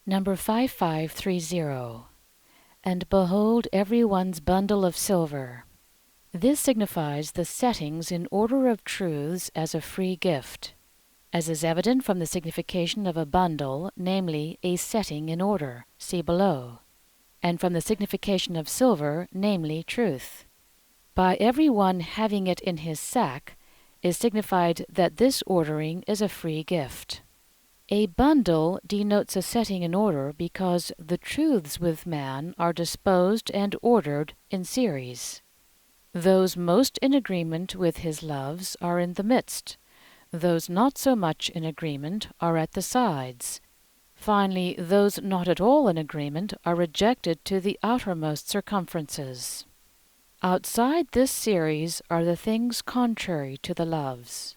Number 5530. And behold every one's bundle of silver. This signifies the settings in order of truths as a free gift, as is evident from the signification of a bundle, namely, a setting in order, see below, and from the signification of silver, namely, truth. By every one having it in his sack is signified that this ordering is a free gift. A bundle denotes a setting in order because the truths with man are disposed and ordered in series. Those most in agreement with his loves are in the midst. Those not so much in agreement are at the sides. Finally, those not at all in agreement are rejected to the outermost circumferences. Outside this series are the things contrary to the loves.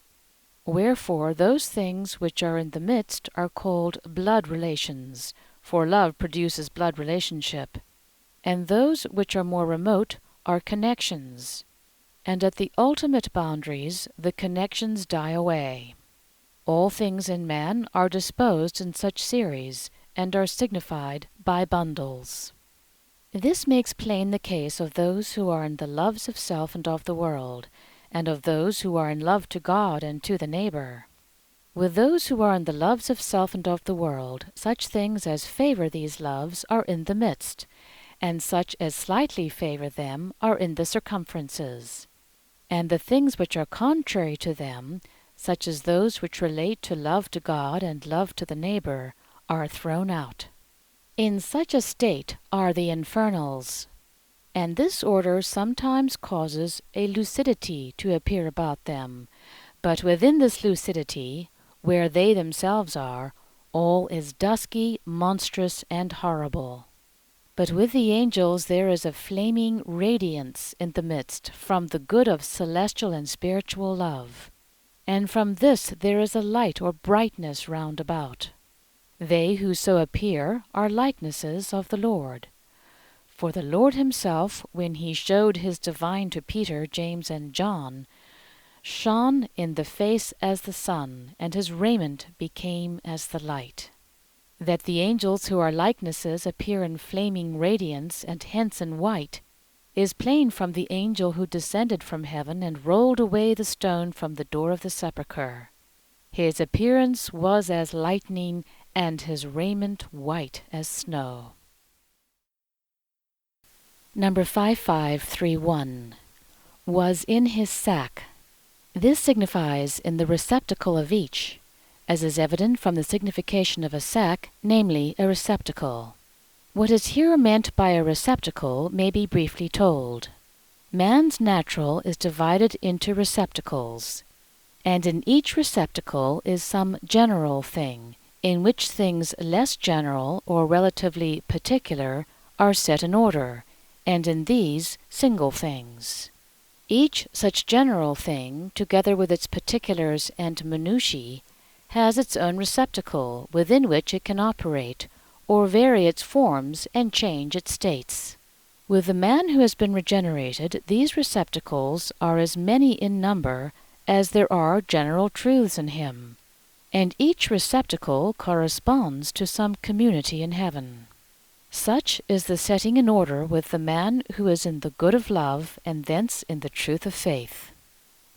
Wherefore those things which are in the midst are called blood relations, for love produces blood relationship, and those which are more remote are connections, and at the ultimate boundaries the connections die away. All things in man are disposed in such series, and are signified by bundles. This makes plain the case of those who are in the loves of self and of the world, and of those who are in love to God and to the neighbor. With those who are in the loves of self and of the world, such things as favor these loves are in the midst, and such as slightly favor them are in the circumferences. And the things which are contrary to them, such as those which relate to love to God and love to the neighbor, are thrown out. In such a state are the infernals. And this order sometimes causes a lucidity to appear about them, but within this lucidity, where they themselves are, all is dusky, monstrous, and horrible. But with the angels there is a flaming radiance in the midst from the good of celestial and spiritual love, and from this there is a light or brightness round about. They who so appear are likenesses of the Lord. For the Lord himself, when he showed his divine to Peter, James, and John, shone in the face as the sun, and his raiment became as the light. That the angels who are likenesses appear in flaming radiance, and hence in white, is plain from the angel who descended from heaven and rolled away the stone from the door of the sepulchre. His appearance was as lightning, and his raiment white as snow. Number 5531. Was in his sack. This signifies in the receptacle of each, as is evident from the signification of a sack, namely a receptacle. What is here meant by a receptacle may be briefly told. Man's natural is divided into receptacles, and in each receptacle is some general thing, in which things less general or relatively particular are set in order, and in these single things. Each such general thing, together with its particulars and minutiae, has its own receptacle within which it can operate, or vary its forms and change its states. With the man who has been regenerated, these receptacles are as many in number as there are general truths in him, and each receptacle corresponds to some community in heaven. Such is the setting in order with the man who is in the good of love, and thence in the truth of faith.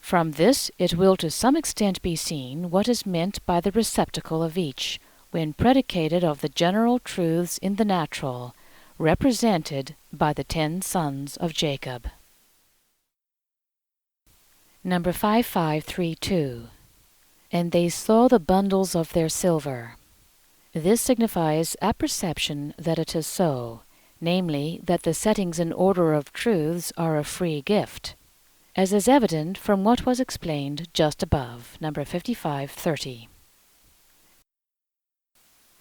From this it will to some extent be seen what is meant by the receptacle of each, when predicated of the general truths in the natural, represented by the 10 sons of Jacob. Number 5532. And they saw the bundles of their silver. This signifies apperception that it is so, namely, that the settings in order of truths are a free gift, as is evident from what was explained just above, number 5530.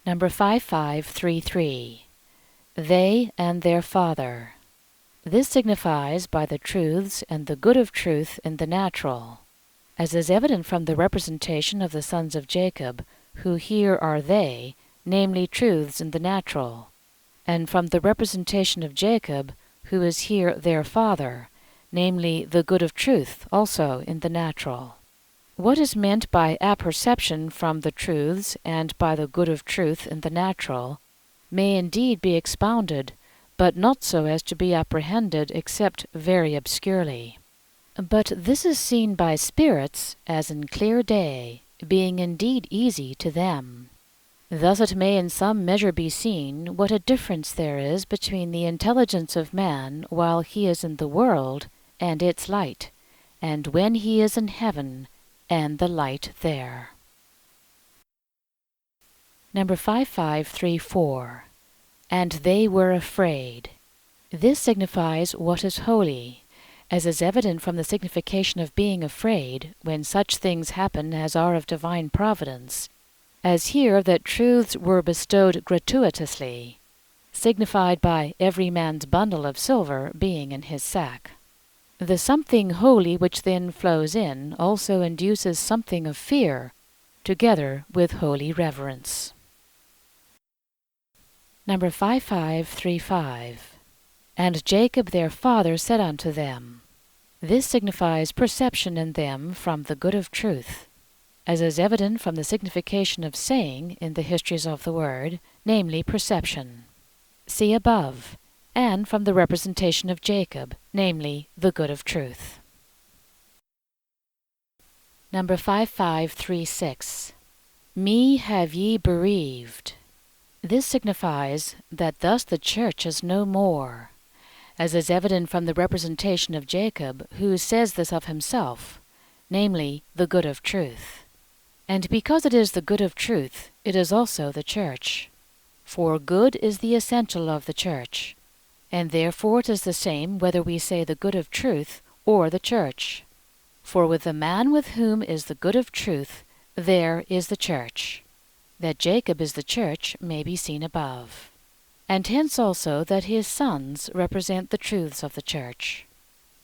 Number 5533. They and their father. This signifies by the truths and the good of truth in the natural, as is evident from the representation of the sons of Jacob, who here are they, namely truths in the natural, and from the representation of Jacob, who is here their father, namely the good of truth also in the natural. What is meant by apperception from the truths and by the good of truth in the natural may indeed be expounded, but not so as to be apprehended except very obscurely. But this is seen by spirits as in clear day, being indeed easy to them. Thus it may in some measure be seen what a difference there is between the intelligence of man while he is in the world and its light, and when he is in heaven and the light there. Number 5534. And they were afraid. This signifies what is holy, as is evident from the signification of being afraid when such things happen as are of divine providence, as here that truths were bestowed gratuitously, signified by every man's bundle of silver being in his sack. The something holy which then flows in also induces something of fear, together with holy reverence. Number 5535. And Jacob their father said unto them. This signifies perception in them from the good of truth, as is evident from the signification of saying in the histories of the word, namely perception. See above, and from the representation of Jacob, namely the good of truth. Number 5536. Me have ye bereaved. This signifies that thus the church is no more, as is evident from the representation of Jacob, who says this of himself, namely the good of truth. And because it is the good of truth, it is also the church. For good is the essential of the church, and therefore it is the same whether we say the good of truth or the church. For with the man with whom is the good of truth, there is the church. That Jacob is the church may be seen above. And hence also that his sons represent the truths of the church.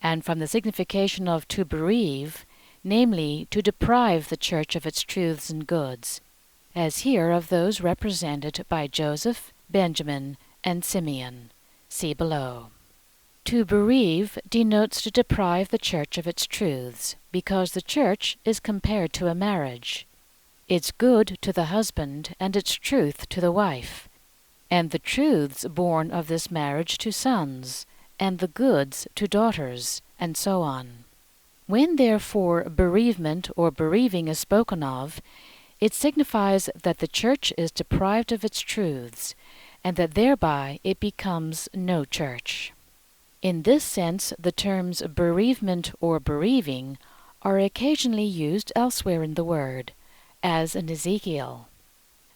And from the signification of to bereave, namely to deprive the church of its truths and goods, as here of those represented by Joseph, Benjamin, and Simeon. See below. To bereave denotes to deprive the church of its truths, because the church is compared to a marriage, its good to the husband and its truth to the wife, and the truths born of this marriage to sons, and the goods to daughters, and so on. When therefore bereavement or bereaving is spoken of, it signifies that the church is deprived of its truths, and that thereby it becomes no church. In this sense the terms bereavement or bereaving are occasionally used elsewhere in the word, as in Ezekiel.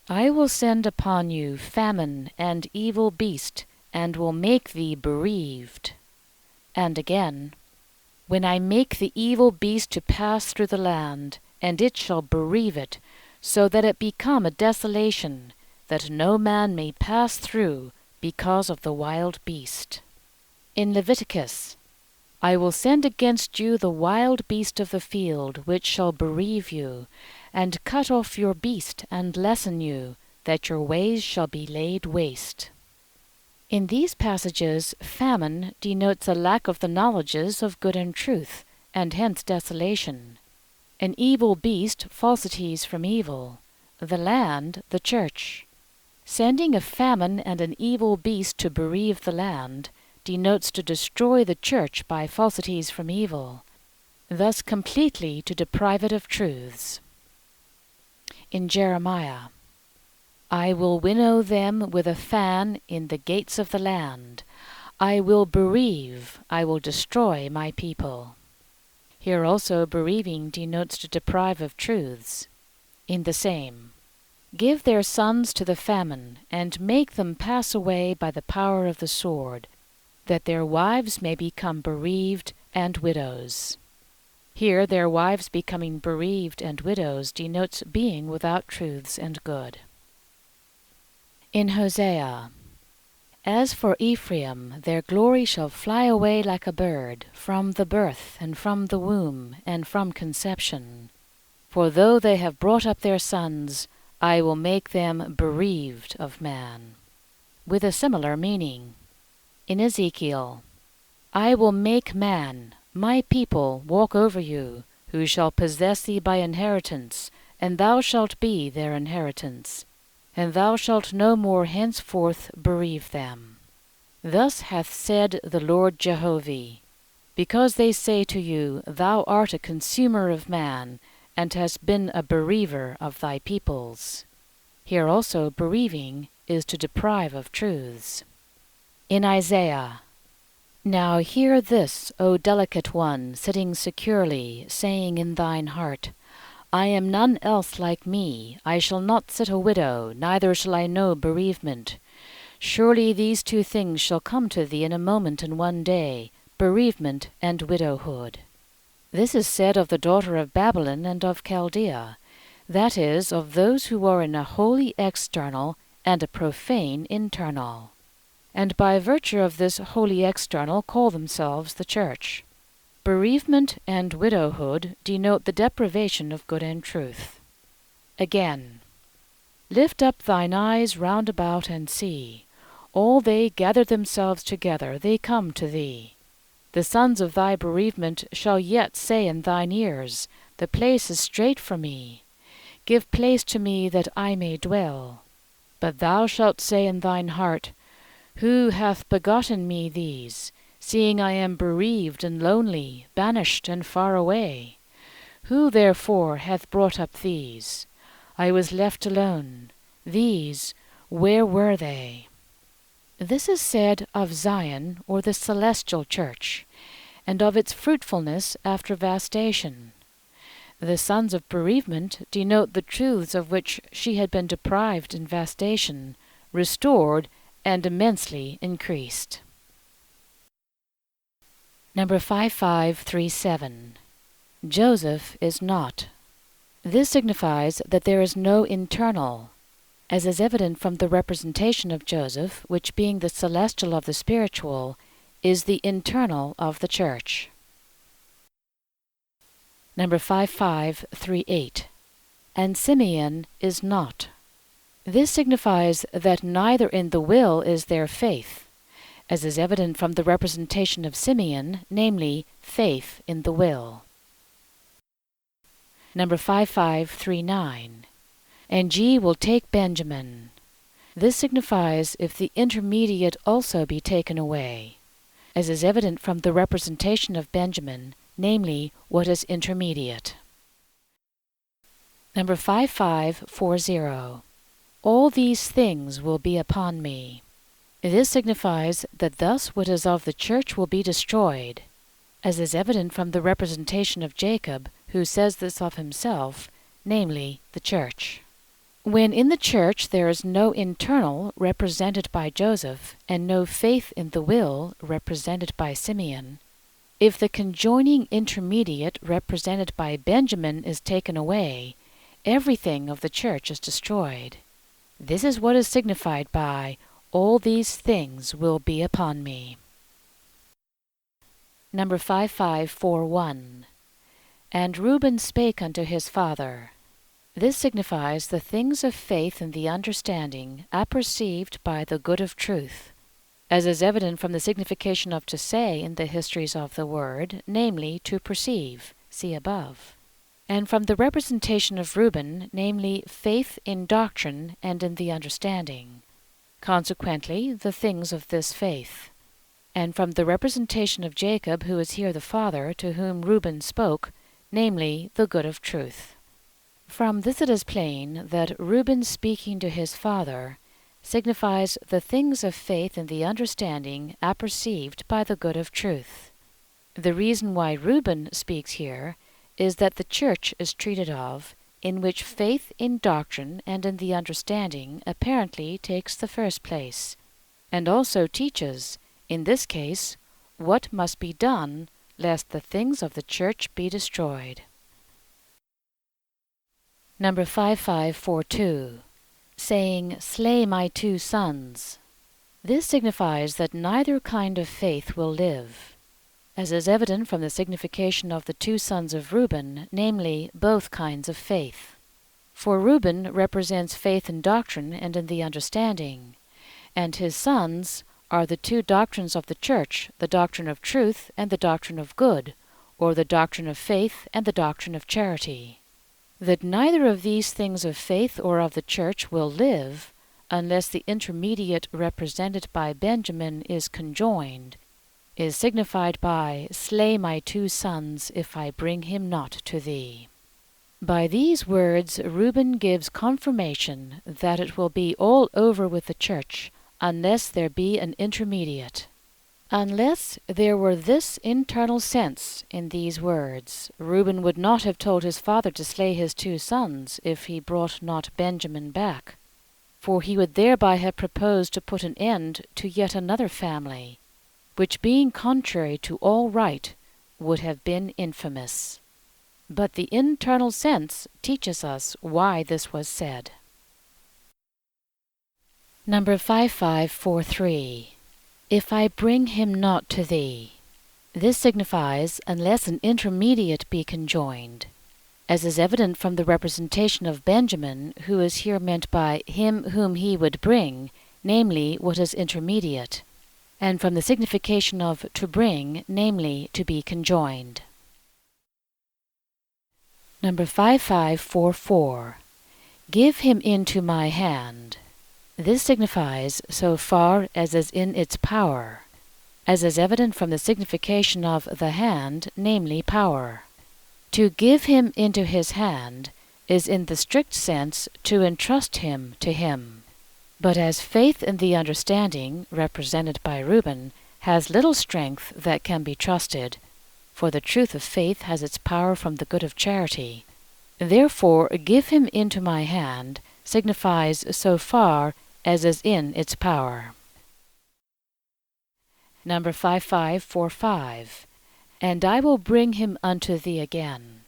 I will send upon you famine and evil beast, and will make thee bereaved. And again, when I make the evil beast to pass through the land, and it shall bereave it, so that it become a desolation, that no man may pass through because of the wild beast. In Leviticus, I will send against you the wild beast of the field, which shall bereave you, and cut off your beast, and lessen you, that your ways shall be laid waste. In these passages, famine denotes a lack of the knowledges of good and truth, and hence desolation. An evil beast, falsities from evil. The land, the church. Sending a famine and an evil beast to bereave the land denotes to destroy the church by falsities from evil, thus completely to deprive it of truths. In Jeremiah, I will winnow them with a fan in the gates of the land. I will bereave, I will destroy my people. Here also bereaving denotes to deprive of truths. In the same, give their sons to the famine, and make them pass away by the power of the sword, that their wives may become bereaved and widows. Here their wives becoming bereaved and widows denotes being without truths and good. In Hosea, as for Ephraim, their glory shall fly away like a bird, from the birth, and from the womb, and from conception. For though they have brought up their sons, I will make them bereaved of man. With a similar meaning. In Ezekiel, I will make man, my people, walk over you, who shall possess thee by inheritance, and thou shalt be their inheritance. and thou shalt no more henceforth bereave them. Thus hath said the Lord Jehovah, because they say to you, Thou art a consumer of man, and hast been a bereaver of thy peoples. Here also bereaving is to deprive of truths. In Isaiah, Now hear this, O delicate one, sitting securely, saying in thine heart, I am none else like me, I shall not sit a widow, neither shall I know bereavement. Surely these two things shall come to thee in a moment and one day, bereavement and widowhood. This is said of the daughter of Babylon and of Chaldea, that is, of those who are in a holy external and a profane internal, and by virtue of this holy external call themselves the church. Bereavement and widowhood denote the deprivation of good and truth. Again, Lift up thine eyes round about and see. All they gather themselves together, they come to thee. The sons of thy bereavement shall yet say in thine ears, The place is strait for me. Give place to me that I may dwell. But thou shalt say in thine heart, Who hath begotten me these, seeing I am bereaved and lonely, banished and far away? Who therefore hath brought up these? I was left alone. These, where were they? This is said of Zion, or the celestial church, and of its fruitfulness after vastation. The sons of bereavement denote the truths of which she had been deprived in vastation, restored, and immensely increased. Number 5537. Joseph is not. This signifies that there is no internal, as is evident from the representation of Joseph, which being the celestial of the spiritual, is the internal of the church. Number 5538. And Simeon is not. This signifies that neither in the will is there faith, as is evident from the representation of Simeon, namely, faith in the will. Number 5539. And ye will take Benjamin. This signifies if the intermediate also be taken away, as is evident from the representation of Benjamin, namely, what is intermediate. Number 5540. All these things will be upon me. This signifies that thus what is of the church will be destroyed, as is evident from the representation of Jacob, who says this of himself, namely, the church. When in the church there is no internal, represented by Joseph, and no faith in the will, represented by Simeon, if the conjoining intermediate, represented by Benjamin, is taken away, everything of the church is destroyed. This is what is signified by, all these things will be upon me. Number 5541. And Reuben spake unto his father. This signifies the things of faith and the understanding apperceived by the good of truth, as is evident from the signification of to say in the histories of the word, namely, to perceive, see above, and from the representation of Reuben, namely, faith in doctrine and in the understanding, consequently, the things of this faith, and from the representation of Jacob, who is here the father, to whom Reuben spoke, namely, the good of truth. From this it is plain that Reuben speaking to his father signifies the things of faith and the understanding apperceived by the good of truth. The reason why Reuben speaks here is that the church is treated of, in which faith in doctrine and in the understanding apparently takes the first place, and also teaches, in this case, what must be done lest the things of the church be destroyed. Number 5542. Saying, Slay my 2 sons. This signifies that neither kind of faith will live, as is evident from the signification of the 2 sons of Reuben, namely, both kinds of faith. For Reuben represents faith in doctrine and in the understanding, and his sons are the 2 doctrines of the church, the doctrine of truth and the doctrine of good, or the doctrine of faith and the doctrine of charity. that neither of these things of faith or of the church will live, unless the intermediate represented by Benjamin is conjoined, is signified by, "Slay my 2 sons, if I bring him not to thee." By these words Reuben gives confirmation that it will be all over with the church, unless there be an intermediate. Unless there were this internal sense in these words, Reuben would not have told his father to slay his 2 sons if he brought not Benjamin back, for he would thereby have proposed to put an end to yet another family, which being contrary to all right would have been infamous. But the internal sense teaches us why this was said. Number 5543. If I bring him not to thee. This signifies, unless an intermediate be conjoined, as is evident from the representation of Benjamin, who is here meant by him whom he would bring, namely what is intermediate, and from the signification of to bring, namely to be conjoined. Number 5544. Give him into my hand. This signifies so far as is in its power, as is evident from the signification of the hand, namely power. To give him into his hand is in the strict sense to entrust him to him. But as faith in the understanding, represented by Reuben, has little strength that can be trusted, for the truth of faith has its power from the good of charity, therefore give him into my hand signifies so far as is in its power. Number 5545. And I will bring him unto thee again.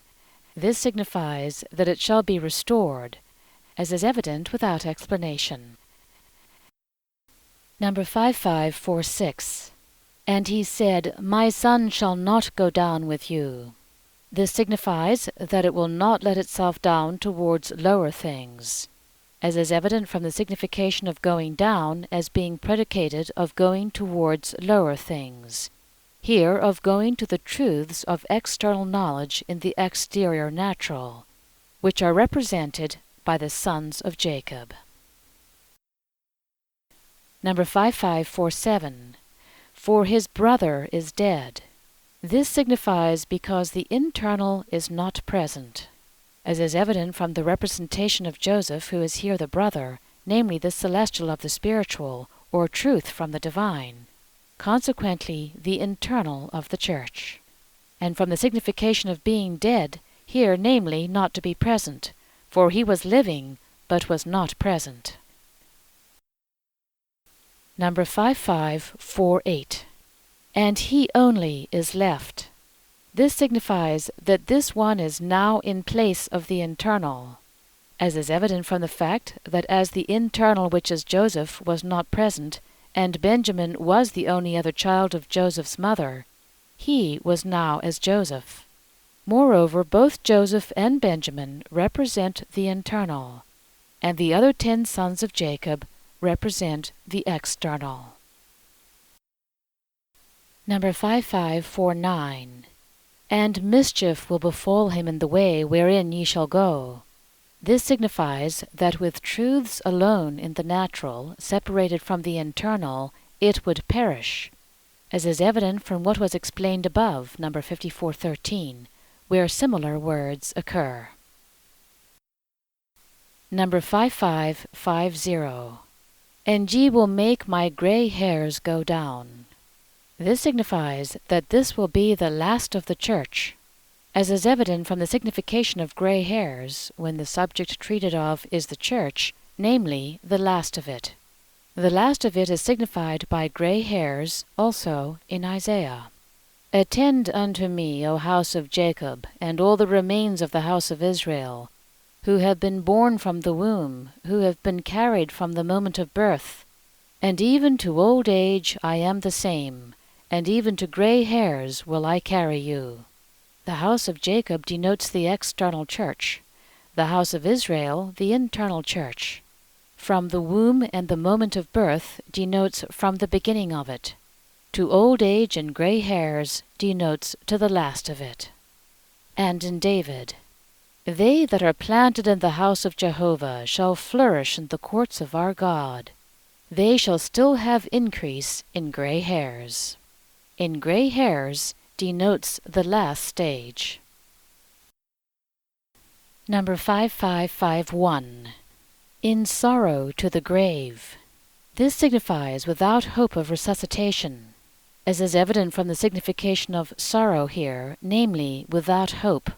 This signifies that it shall be restored, as is evident without explanation. Number 5546. And he said, My son shall not go down with you. This signifies that it will not let itself down towards lower things, as is evident from the signification of going down as being predicated of going towards lower things, here of going to the truths of external knowledge in the exterior natural, which are represented by the sons of Jacob. Number 5547. For his brother is dead. This signifies because the internal is not present, as is evident from the representation of Joseph, who is here the brother, namely the celestial of the spiritual, or truth from the divine, consequently the internal of the church, and from the signification of being dead, here namely not to be present, for he was living, but was not present. Number 5548. And he only is left. This signifies that this one is now in place of the internal, as is evident from the fact that as the internal, which is Joseph, was not present, and Benjamin was the only other child of Joseph's mother, he was now as Joseph. Moreover, both Joseph and Benjamin represent the internal, and the other 10 sons of Jacob represent the external. Number 5549. And mischief will befall him in the way wherein ye shall go. This signifies that with truths alone in the natural, separated from the internal, it would perish, as is evident from what was explained above, number 5413, where similar words occur. Number 5550. And ye will make my grey hairs go down. This signifies that this will be the last of the church, as is evident from the signification of grey hairs, when the subject treated of is the church, namely, the last of it. The last of it is signified by grey hairs also in Isaiah. Attend unto me, O house of Jacob, and all the remains of the house of Israel, who have been born from the womb, who have been carried from the moment of birth. And even to old age I am the same, and even to grey hairs will I carry you. The house of Jacob denotes the external church, the house of Israel the internal church. From the womb and the moment of birth denotes from the beginning of it. To old age and grey hairs denotes to the last of it. And in David, They that are planted in the house of Jehovah shall flourish in the courts of our God. They shall still have increase in gray hairs. In gray hairs denotes the last stage. Number 5551. In sorrow to the grave. This signifies without hope of resuscitation, as is evident from the signification of sorrow here, namely, without hope.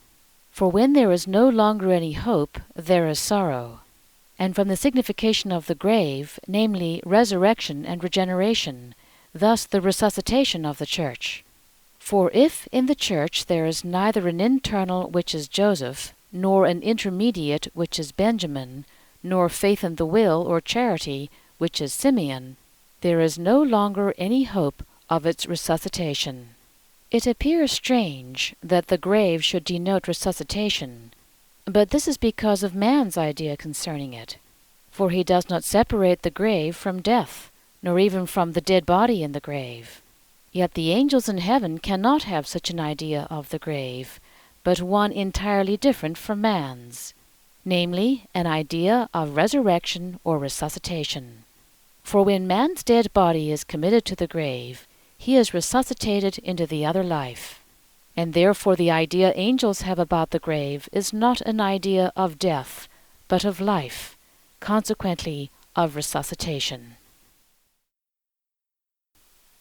For when there is no longer any hope, there is sorrow. And from the signification of the grave, namely, resurrection and regeneration, thus the resuscitation of the Church. For if in the Church there is neither an internal which is Joseph, nor an intermediate which is Benjamin, nor faith in the will or charity which is Simeon, there is no longer any hope of its resuscitation. It appears strange that the grave should denote resuscitation, but this is because of man's idea concerning it. For he does not separate the grave from death, nor even from the dead body in the grave. Yet the angels in heaven cannot have such an idea of the grave, but one entirely different from man's, namely, an idea of resurrection or resuscitation. For when man's dead body is committed to the grave, he is resuscitated into the other life. And therefore the idea angels have about the grave is not an idea of death, but of life, consequently of resuscitation.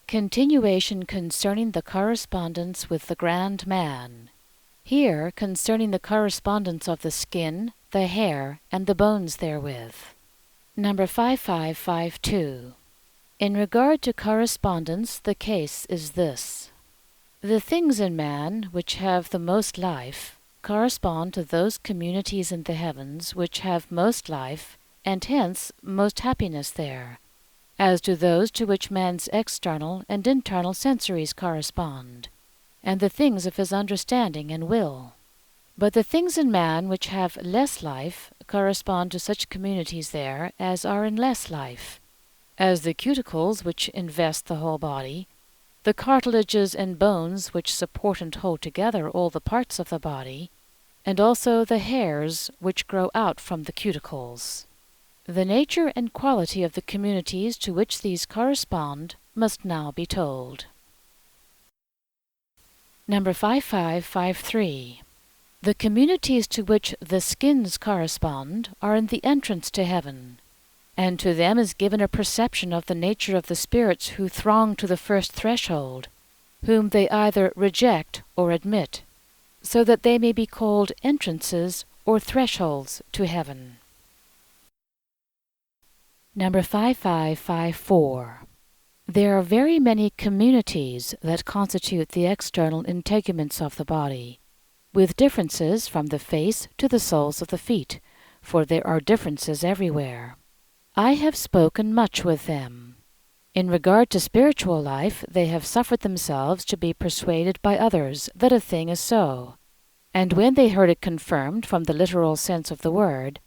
Continuation concerning the correspondence with the grand man. Here concerning the correspondence of the skin, the hair, and the bones therewith. Number 5552. In regard to correspondence, the case is this. The things in man which have the most life correspond to those communities in the heavens which have most life, and hence most happiness there, as do those to which man's external and internal sensories correspond, and the things of his understanding and will. But the things in man which have less life correspond to such communities there as are in less life, as the cuticles which invest the whole body, the cartilages and bones which support and hold together all the parts of the body, and also the hairs which grow out from the cuticles. The nature and quality of the communities to which these correspond must now be told. Number 5553. The communities to which the skins correspond are in the entrance to heaven, and to them is given a perception of the nature of the spirits who throng to the first threshold, whom they either reject or admit, so that they may be called entrances or thresholds to heaven. Number 5554. There are very many communities that constitute the external integuments of the body, with differences from the face to the soles of the feet, for there are differences everywhere. I have spoken much with them. In regard to spiritual life, they have suffered themselves to be persuaded by others that a thing is so, and when they heard it confirmed from the literal sense of the word,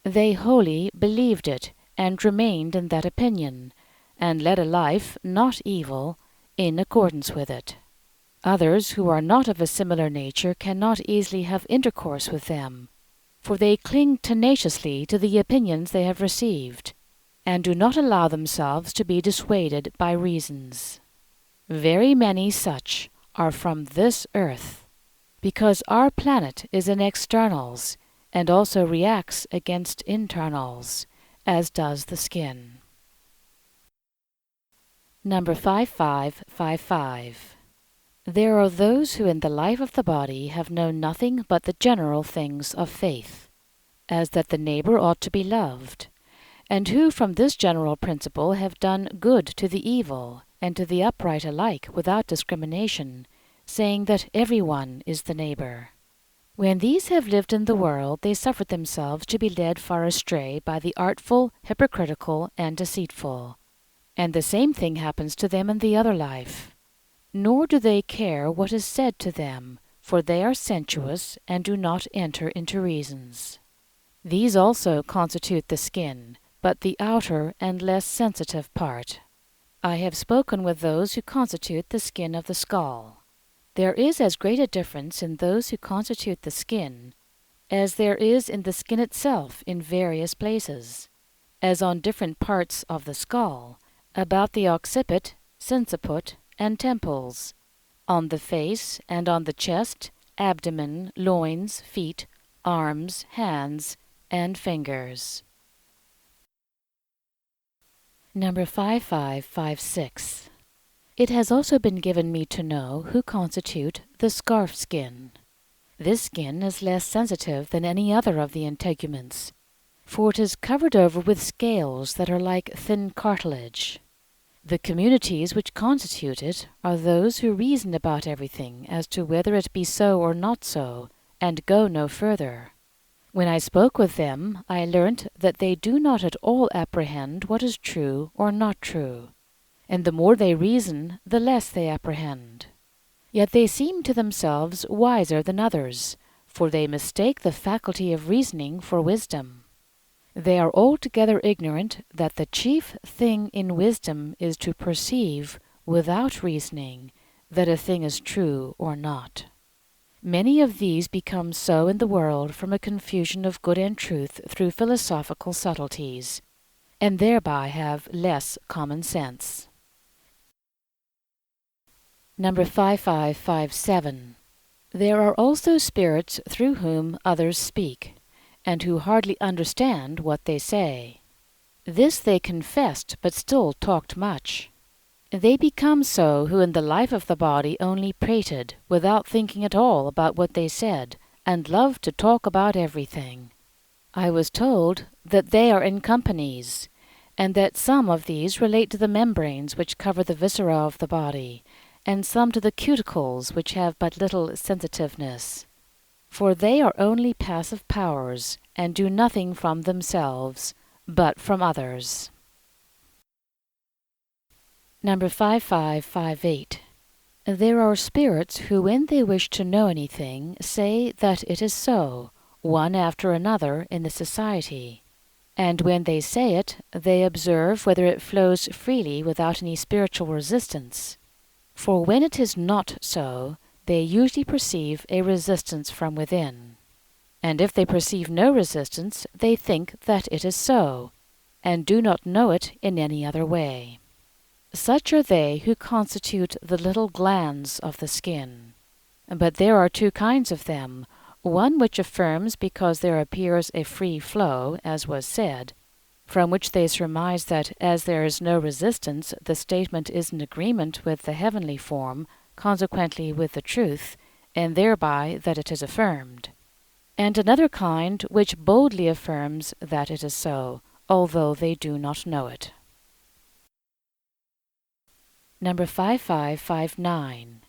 they wholly believed it, and remained in that opinion, and led a life not evil in accordance with it. Others who are not of a similar nature cannot easily have intercourse with them, for they cling tenaciously to the opinions they have received, and do not allow themselves to be dissuaded by reasons. Very many such are from this earth, because our planet is in externals, and also reacts against internals, as does the skin. Number 5555. There are those who in the life of the body have known nothing but the general things of faith, as that the neighbor ought to be loved, and who from this general principle have done good to the evil and to the upright alike without discrimination, saying that every one is the neighbor. When these have lived in the world, they suffered themselves to be led far astray by the artful, hypocritical, and deceitful, and the same thing happens to them in the other life. Nor do they care what is said to them, for they are sensuous and do not enter into reasons. These also constitute the skin, but the outer and less sensitive part. I have spoken with those who constitute the skin of the skull. There is as great a difference in those who constitute the skin, as there is in the skin itself in various places, as on different parts of the skull, about the occiput, sinciput, and temples, on the face and on the chest, abdomen, loins, feet, arms, hands, and fingers. Number 5556. It has also been given me to know who constitute the scarf skin. This skin is less sensitive than any other of the integuments, for it is covered over with scales that are like thin cartilage. The communities which constitute it are those who reason about everything as to whether it be so or not so, and go no further. When I spoke with them, I learnt that they do not at all apprehend what is true or not true, and the more they reason, the less they apprehend. Yet they seem to themselves wiser than others, for they mistake the faculty of reasoning for wisdom. They are altogether ignorant that the chief thing in wisdom is to perceive, without reasoning, that a thing is true or not. Many of these become so in the world from a confusion of good and truth through philosophical subtleties, and thereby have less common sense. Number 5557. There are also spirits through whom others speak, and who hardly understand what they say. This they confessed, but still talked much. They become so who in the life of the body only prated, without thinking at all about what they said, and loved to talk about everything. I was told that they are in companies, and that some of these relate to the membranes which cover the viscera of the body, and some to the cuticles which have but little sensitiveness. For they are only passive powers, and do nothing from themselves, but from others. Number 5558. There are spirits who, when they wish to know anything, say that it is so, one after another in the society. And when they say it, they observe whether it flows freely without any spiritual resistance. For when it is not so, they usually perceive a resistance from within. And if they perceive no resistance, they think that it is so, and do not know it in any other way. Such are they who constitute the little glands of the skin. But there are two kinds of them, one which affirms because there appears a free flow, as was said, from which they surmise that as there is no resistance, the statement is in agreement with the heavenly form, consequently with the truth, and thereby that it is affirmed. And another kind which boldly affirms that it is so, although they do not know it. Number 5559.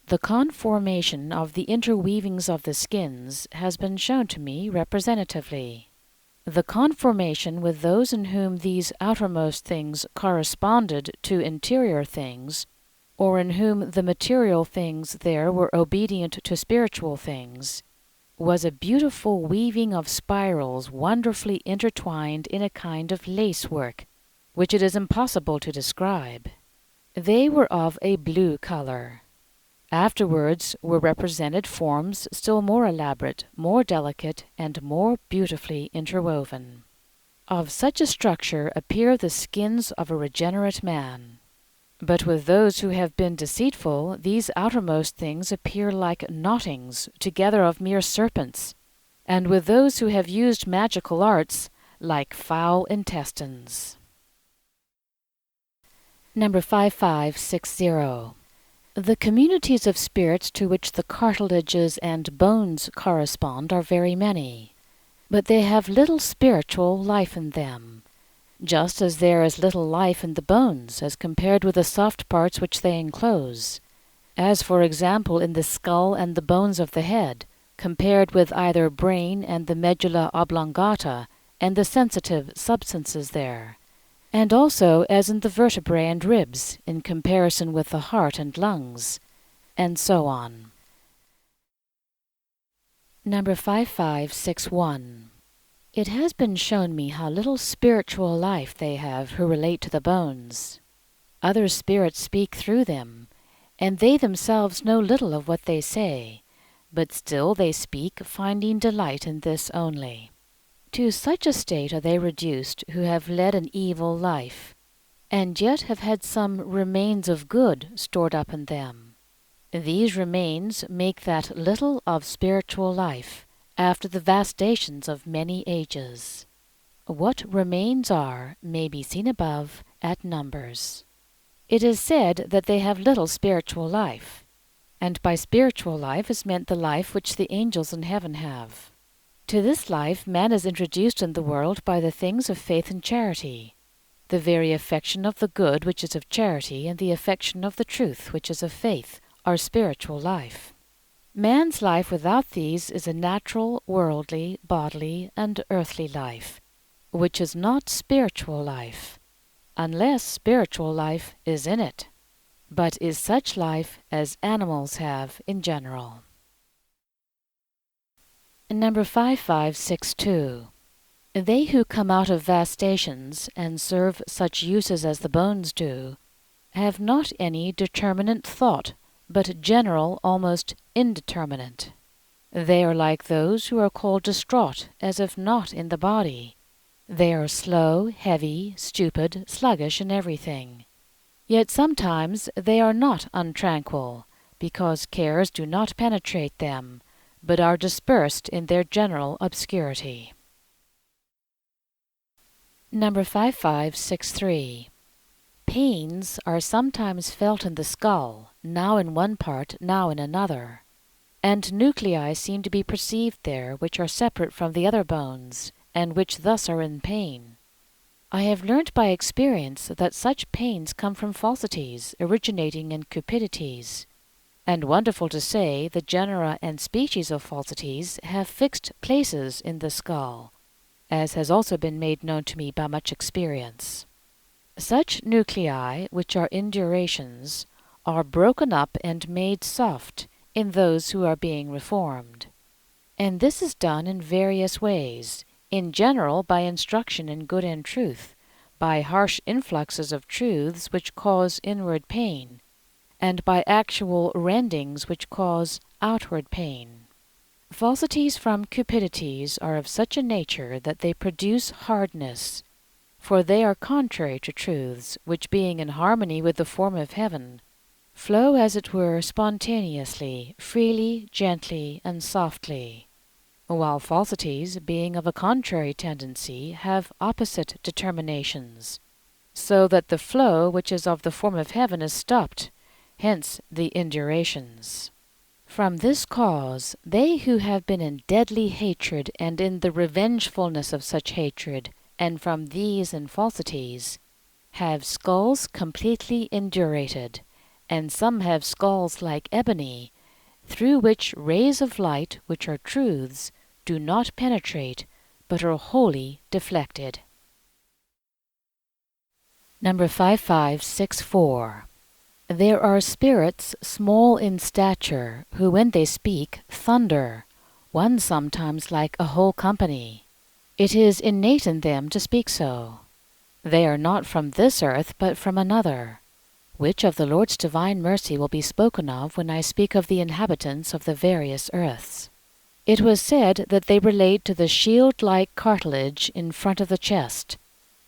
The conformation of the interweavings of the skins has been shown to me representatively. The conformation with those in whom these outermost things corresponded to interior things, or in whom the material things there were obedient to spiritual things, was a beautiful weaving of spirals wonderfully intertwined in a kind of lace-work, which it is impossible to describe. They were of a blue color. Afterwards were represented forms still more elaborate, more delicate, and more beautifully interwoven. Of such a structure appear the skins of a regenerate man. But with those who have been deceitful, these outermost things appear like knottings together of mere serpents, and with those who have used magical arts, like foul intestines. Number 5560. The communities of spirits to which the cartilages and bones correspond are very many, but they have little spiritual life in them, just as there is little life in the bones as compared with the soft parts which they enclose, as for example in the skull and the bones of the head, compared with either brain and the medulla oblongata and the sensitive substances there, and also as in the vertebrae and ribs, in comparison with the heart and lungs, and so on. Number 5561. It has been shown me how little spiritual life they have who relate to the bones. Other spirits speak through them, and they themselves know little of what they say, but still they speak, finding delight in this only. To such a state are they reduced who have led an evil life, and yet have had some remains of good stored up in them. These remains make that little of spiritual life, after the vastations of many ages. What remains are may be seen above at Numbers. It is said that they have little spiritual life, and by spiritual life is meant the life which the angels in heaven have. To this life man is introduced in the world by the things of faith and charity, the very affection of the good which is of charity, and the affection of the truth which is of faith, are spiritual life. Man's life without these is a natural, worldly, bodily, and earthly life, which is not spiritual life, unless spiritual life is in it, but is such life as animals have in general. Number 5562. They who come out of vastations and serve such uses as the bones do, have not any determinate thought, but general, almost indeterminate. They are like those who are called distraught, as if not in the body. They are slow, heavy, stupid, sluggish in everything. Yet sometimes they are not untranquil, because cares do not penetrate them, but are dispersed in their general obscurity. Number 5563. Pains are sometimes felt in the skull, now in one part, now in another, and nuclei seem to be perceived there, which are separate from the other bones, and which thus are in pain. I have learnt by experience that such pains come from falsities, originating in cupidities. And wonderful to say, the genera and species of falsities have fixed places in the skull, as has also been made known to me by much experience. Such nuclei, which are indurations, are broken up and made soft in those who are being reformed. And this is done in various ways, in general by instruction in good and truth, by harsh influxes of truths which cause inward pain, and by actual rendings which cause outward pain. Falsities from cupidities are of such a nature that they produce hardness, for they are contrary to truths, which being in harmony with the form of heaven, flow as it were spontaneously, freely, gently, and softly, while falsities, being of a contrary tendency, have opposite determinations, so that the flow which is of the form of heaven is stopped, hence the indurations. From this cause, they who have been in deadly hatred and in the revengefulness of such hatred, and from these and falsities, have skulls completely indurated, and some have skulls like ebony, through which rays of light, which are truths, do not penetrate, but are wholly deflected. Number 5564. There are spirits small in stature, who when they speak, thunder, one sometimes like a whole company. It is innate in them to speak so. They are not from this earth, but from another, which of the Lord's divine mercy will be spoken of when I speak of the inhabitants of the various earths. It was said that they relate to the shield-like cartilage in front of the chest,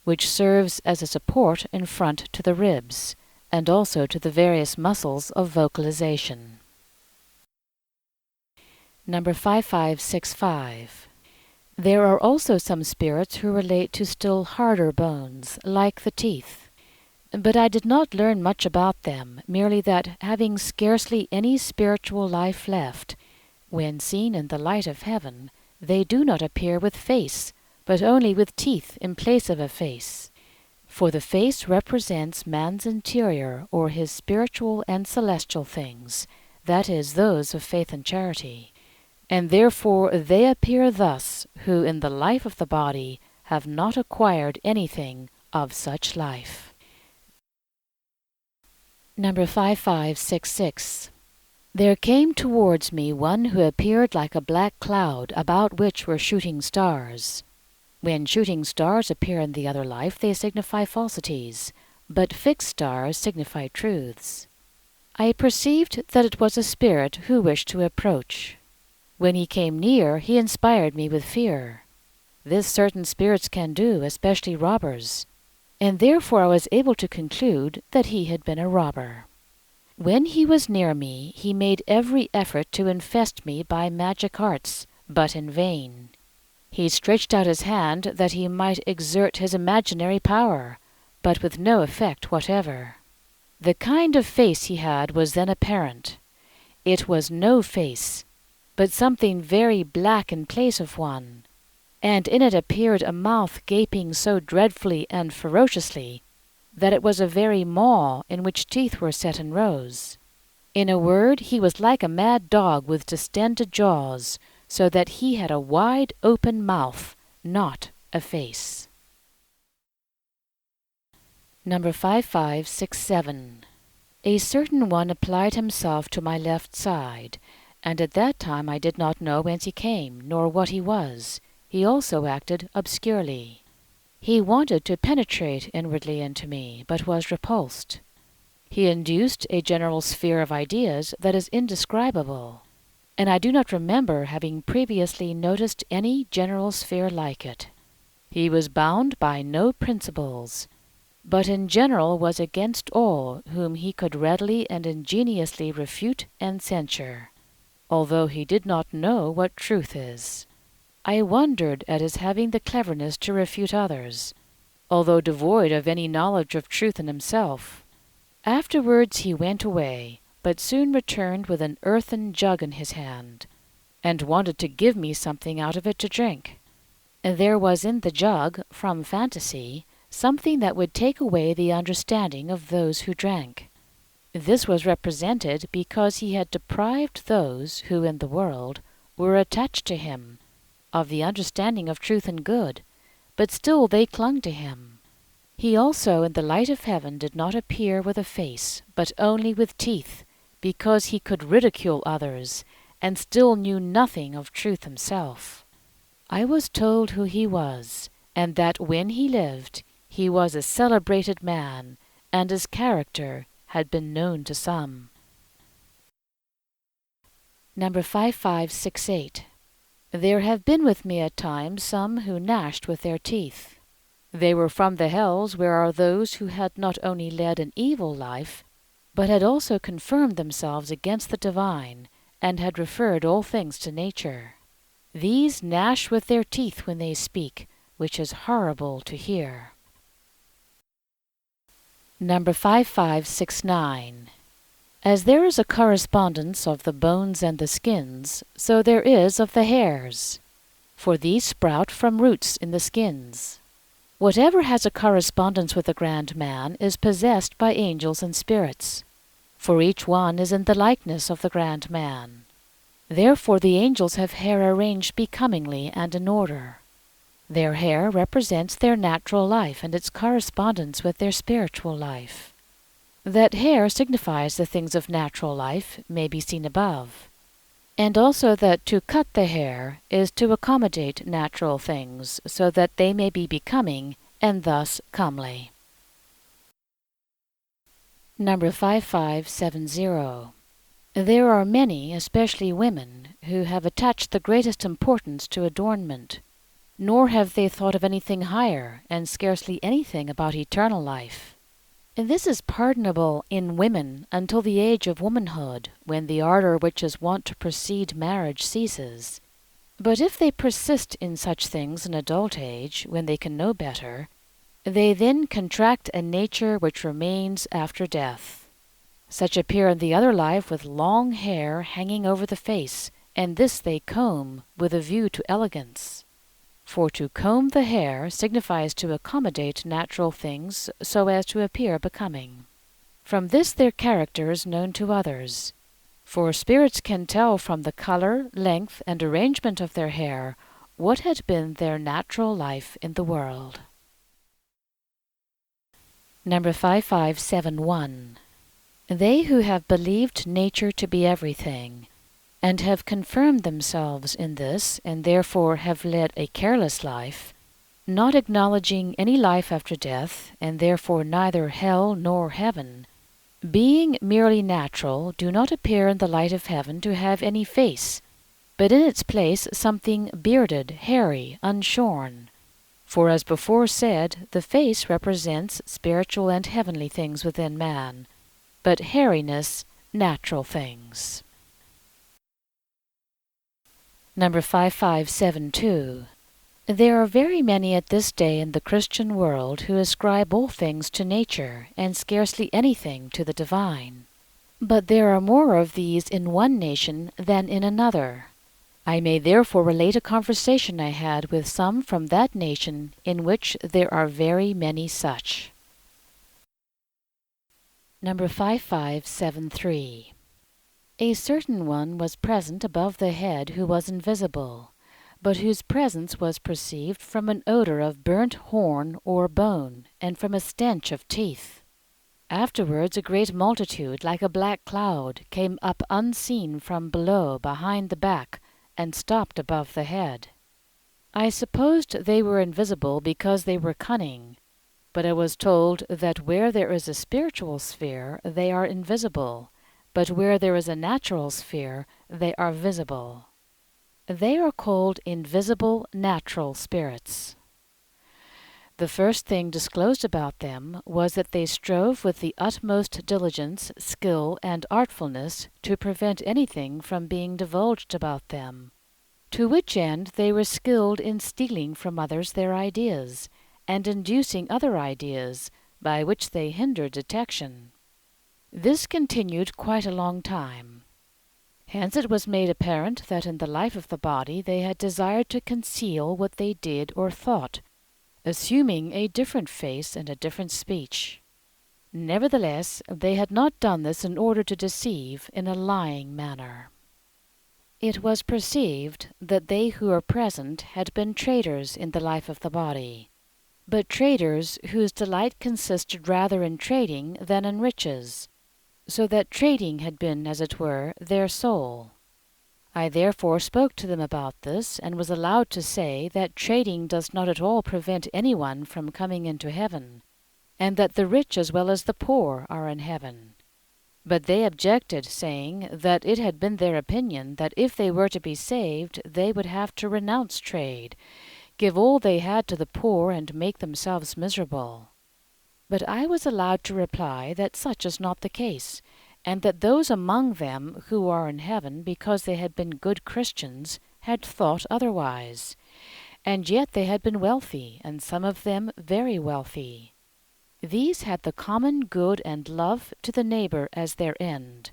which serves as a support in front to the ribs, and also to the various muscles of vocalization. Number 5565. There are also some spirits who relate to still harder bones, like the teeth. But I did not learn much about them, merely that, having scarcely any spiritual life left, when seen in the light of heaven, they do not appear with face, but only with teeth in place of a face. For the face represents man's interior, or his spiritual and celestial things, that is, those of faith and charity. And therefore they appear thus, who in the life of the body have not acquired anything of such life. Number 5566. There came towards me one who appeared like a black cloud, about which were shooting stars. When shooting stars appear in the other life, they signify falsities, but fixed stars signify truths. I perceived that it was a spirit who wished to approach. When he came near, he inspired me with fear. This certain spirits can do, especially robbers, and therefore I was able to conclude that he had been a robber. When he was near me, he made every effort to infest me by magic arts, but in vain. He stretched out his hand that he might exert his imaginary power, but with no effect whatever. The kind of face he had was then apparent. It was no face, but something very black in place of one, and in it appeared a mouth gaping so dreadfully and ferociously that it was a very maw in which teeth were set in rows. In a word, he was like a mad dog with distended jaws, so that he had a wide open mouth, not a face. Number 5567. A certain one applied himself to my left side, and at that time I did not know whence he came, nor what he was. He also acted obscurely. He wanted to penetrate inwardly into me, but was repulsed. He induced a general sphere of ideas that is indescribable, and I do not remember having previously noticed any general sphere like it. He was bound by no principles, but in general was against all whom he could readily and ingeniously refute and censure, although he did not know what truth is. I wondered at his having the cleverness to refute others, although devoid of any knowledge of truth in himself. Afterwards he went away, but soon returned with an earthen jug in his hand, and wanted to give me something out of it to drink. And there was in the jug, from fantasy, something that would take away the understanding of those who drank. This was represented because he had deprived those who in the world were attached to him of the understanding of truth and good, but still they clung to him. He also in the light of heaven did not appear with a face, but only with teeth, because he could ridicule others, and still knew nothing of truth himself. I was told who he was, and that when he lived, he was a celebrated man, and his character had been known to some. Number 5568. There have been with me at times some who gnashed with their teeth. They were from the hells where are those who had not only led an evil life, but had also confirmed themselves against the divine, and had referred all things to nature. These gnash with their teeth when they speak, which is horrible to hear. Number 5569. As there is a correspondence of the bones and the skins, so there is of the hairs, for these sprout from roots in the skins. Whatever has a correspondence with the grand man is possessed by angels and spirits, for each one is in the likeness of the grand man. Therefore the angels have hair arranged becomingly and in order. Their hair represents their natural life and its correspondence with their spiritual life. That hair signifies the things of natural life may be seen above, and also that to cut the hair is to accommodate natural things so that they may be becoming and thus comely. Number 5570. There are many, especially women, who have attached the greatest importance to adornment, nor have they thought of anything higher, and scarcely anything about eternal life. This is pardonable in women until the age of womanhood, when the ardor which is wont to precede marriage ceases. But if they persist in such things in adult age, when they can know better, they then contract a nature which remains after death. Such appear in the other life with long hair hanging over the face, and this they comb with a view to elegance. For to comb the hair signifies to accommodate natural things so as to appear becoming. From this their character is known to others, for spirits can tell from the color, length, and arrangement of their hair what had been their natural life in the world. Number 5571. They who have believed nature to be everything, and have confirmed themselves in this, and therefore have led a careless life, not acknowledging any life after death, and therefore neither hell nor heaven, being merely natural, do not appear in the light of heaven to have any face, but in its place something bearded, hairy, unshorn. For as before said, the face represents spiritual and heavenly things within man, but hairiness, natural things. Number 5572. There are very many at this day in the Christian world who ascribe all things to nature, and scarcely anything to the divine. But there are more of these in one nation than in another. I may therefore relate a conversation I had with some from that nation, in which there are very many such. Number 5573. A certain one was present above the head who was invisible, but whose presence was perceived from an odor of burnt horn or bone, and from a stench of teeth. Afterwards a great multitude, like a black cloud, came up unseen from below behind the back, and stopped above the head. I supposed they were invisible because they were cunning, but I was told that where there is a spiritual sphere they are invisible, but where there is a natural sphere they are visible. They are called invisible natural spirits. The first thing disclosed about them was that they strove with the utmost diligence, skill, and artfulness to prevent anything from being divulged about them, to which end they were skilled in stealing from others their ideas, and inducing other ideas, by which they hindered detection. This continued quite a long time. Hence it was made apparent that in the life of the body they had desired to conceal what they did or thought, assuming a different face and a different speech. Nevertheless, they had not done this in order to deceive in a lying manner. It was perceived that they who were present had been traders in the life of the body, but traders whose delight consisted rather in trading than in riches, so that trading had been, as it were, their soul. I therefore spoke to them about this, and was allowed to say that trading does not at all prevent anyone from coming into heaven, and that the rich as well as the poor are in heaven. But they objected, saying that it had been their opinion that if they were to be saved they would have to renounce trade, give all they had to the poor, and make themselves miserable. But I was allowed to reply that such is not the case, and that those among them who are in heaven, because they had been good Christians, had thought otherwise, and yet they had been wealthy, and some of them very wealthy. These had the common good and love to the neighbor as their end,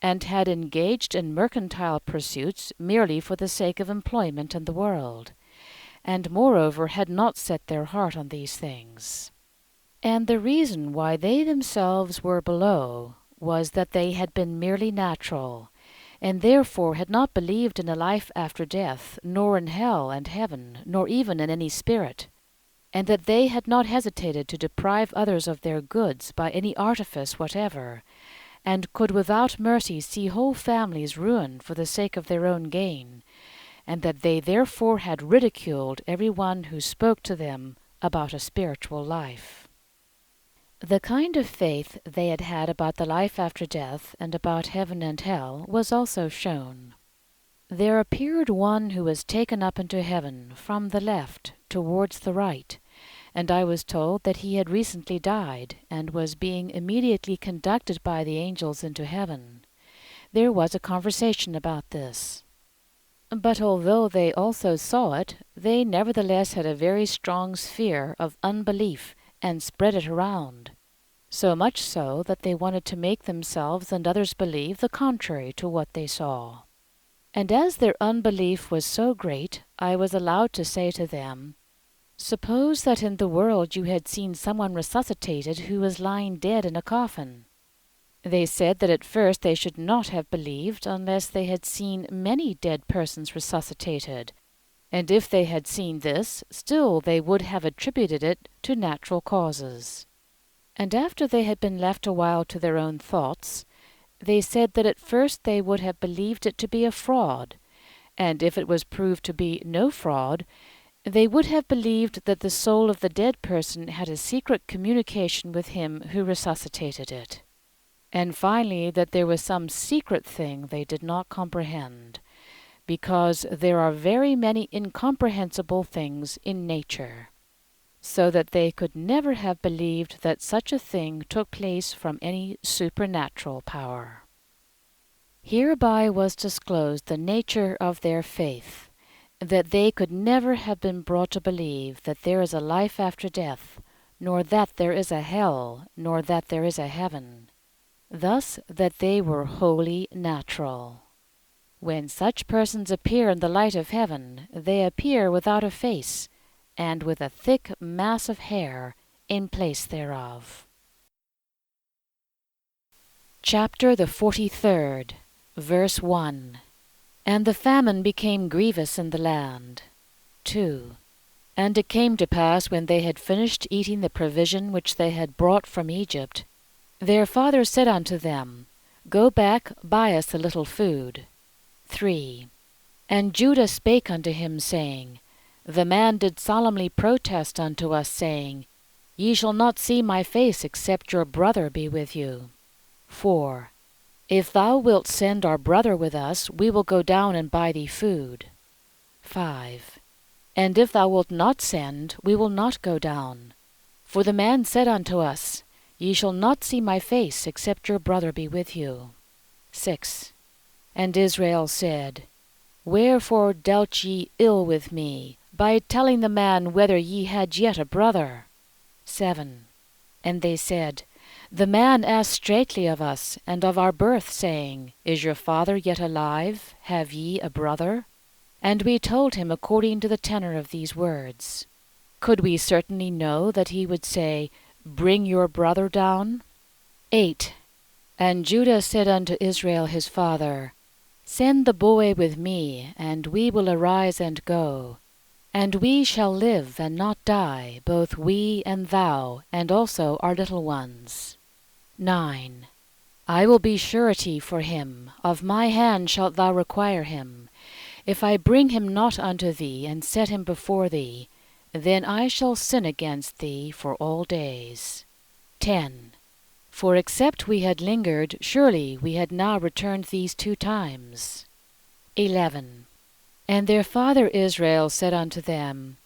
and had engaged in mercantile pursuits merely for the sake of employment in the world, and moreover had not set their heart on these things. And the reason why they themselves were below was that they had been merely natural, and therefore had not believed in a life after death, nor in hell and heaven, nor even in any spirit, and that they had not hesitated to deprive others of their goods by any artifice whatever, and could without mercy see whole families ruined for the sake of their own gain, and that they therefore had ridiculed every one who spoke to them about a spiritual life. The kind of faith they had had about the life after death and about heaven and hell was also shown. There appeared one who was taken up into heaven from the left towards the right, and I was told that he had recently died, and was being immediately conducted by the angels into heaven. There was a conversation about this. But although they also saw it, they nevertheless had a very strong sphere of unbelief, and spread it around, so much so that they wanted to make themselves and others believe the contrary to what they saw. And as their unbelief was so great, I was allowed to say to them, "Suppose that in the world you had seen someone resuscitated who was lying dead in a coffin." They said that at first they should not have believed unless they had seen many dead persons resuscitated, and if they had seen this, still they would have attributed it to natural causes. And after they had been left a while to their own thoughts, they said that at first they would have believed it to be a fraud, and if it was proved to be no fraud, they would have believed that the soul of the dead person had a secret communication with him who resuscitated it, and finally that there was some secret thing they did not comprehend, because there are very many incomprehensible things in nature, so that they could never have believed that such a thing took place from any supernatural power. Hereby was disclosed the nature of their faith, that they could never have been brought to believe that there is a life after death, nor that there is a hell, nor that there is a heaven, thus that they were wholly natural. When such persons appear in the light of heaven, they appear without a face, and with a thick mass of hair in place thereof. Chapter the 43rd, verse 1. And the famine became grievous in the land. 2. And it came to pass, when they had finished eating the provision which they had brought from Egypt, their father said unto them, Go back, buy us a little food. 3. And Judah spake unto him, saying, The man did solemnly protest unto us, saying, Ye shall not see my face, except your brother be with you. 4. If thou wilt send our brother with us, we will go down and buy thee food. 5. And if thou wilt not send, we will not go down. For the man said unto us, Ye shall not see my face, except your brother be with you. 6. And Israel said, Wherefore dealt ye ill with me, by telling the man whether ye had yet a brother? 7. And they said, The man asked straitly of us, and of our birth, saying, Is your father yet alive? Have ye a brother? And we told him according to the tenor of these words. Could we certainly know that he would say, Bring your brother down? 8. And Judah said unto Israel his father, Send the boy with me, and we will arise and go, and we shall live and not die, both we and thou, and also our little ones. 9. I will be surety for him, of my hand shalt thou require him. If I bring him not unto thee, and set him before thee, then I shall sin against thee for all days. 10. For except we had lingered, surely we had now returned these 2 times. 11. And their father Israel said unto them,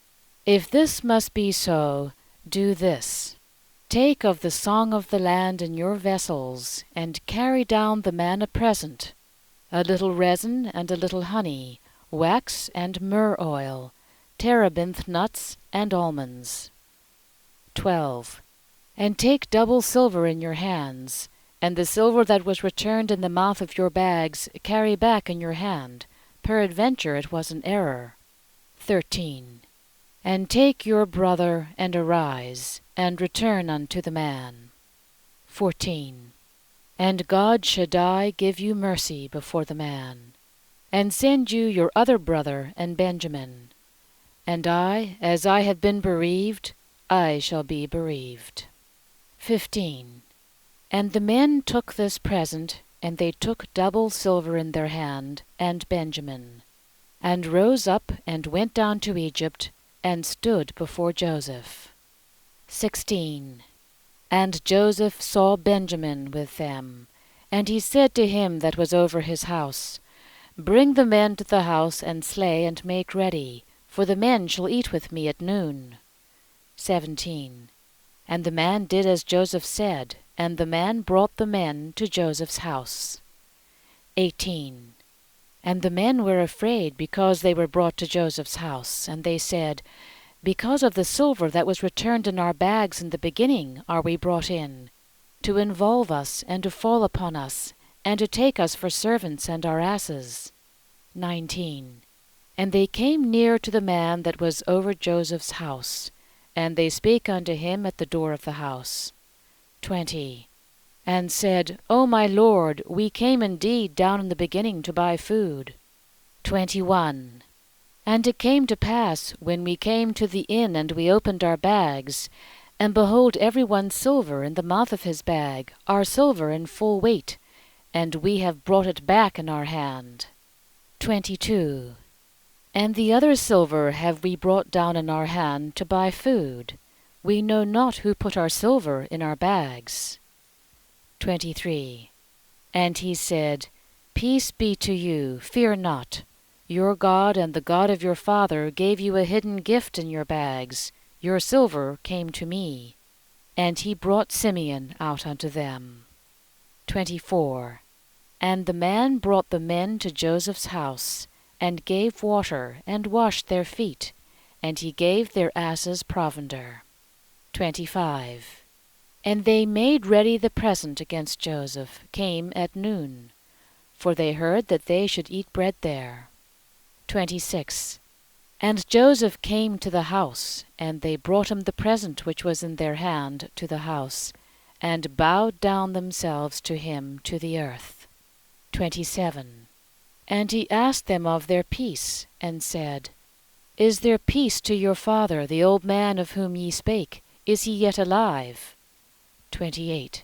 If this must be so, do this. Take of the song of the land in your vessels, and carry down the man a present, a little resin and a little honey, wax and myrrh oil, terebinth nuts and almonds. 12. And take double silver in your hands, and the silver that was returned in the mouth of your bags carry back in your hand, peradventure it was an error. 13. And take your brother, and arise, and return unto the man. 14. And God Shaddai give you mercy before the man, and send you your other brother and Benjamin. And I, as I have been bereaved, I shall be bereaved. 15. And the men took this present, and they took double silver in their hand, and Benjamin, and rose up, and went down to Egypt, and stood before Joseph. 16. And Joseph saw Benjamin with them, and he said to him that was over his house, Bring the men to the house, and slay, and make ready, for the men shall eat with me at noon. 17. And the man did as Joseph said, and the man brought the men to Joseph's house. 18. And the men were afraid, because they were brought to Joseph's house, and they said, Because of the silver that was returned in our bags in the beginning are we brought in, to involve us, and to fall upon us, and to take us for servants and our asses. 19. And they came near to the man that was over Joseph's house, and they spake unto him at the door of the house. 20. And said, O my lord, we came indeed down in the beginning to buy food. 21. And it came to pass, when we came to the inn, and we opened our bags, and behold every one silver in the mouth of his bag, our silver in full weight, and we have brought it back in our hand. 22. And the other silver have we brought down in our hand to buy food. We know not who put our silver in our bags. 23. And he said, Peace be to you, fear not. Your God and the God of your father gave you a hidden gift in your bags. Your silver came to me. And he brought Simeon out unto them. 24. And the man brought the men to Joseph's house, and gave water, and washed their feet, and he gave their asses provender. 25. And they made ready the present against Joseph, came at noon, for they heard that they should eat bread there. 26. And Joseph came to the house, and they brought him the present which was in their hand to the house, and bowed down themselves to him to the earth. 27. And he asked them of their peace, and said, Is there peace to your father, the old man of whom ye spake? Is he yet alive? 28.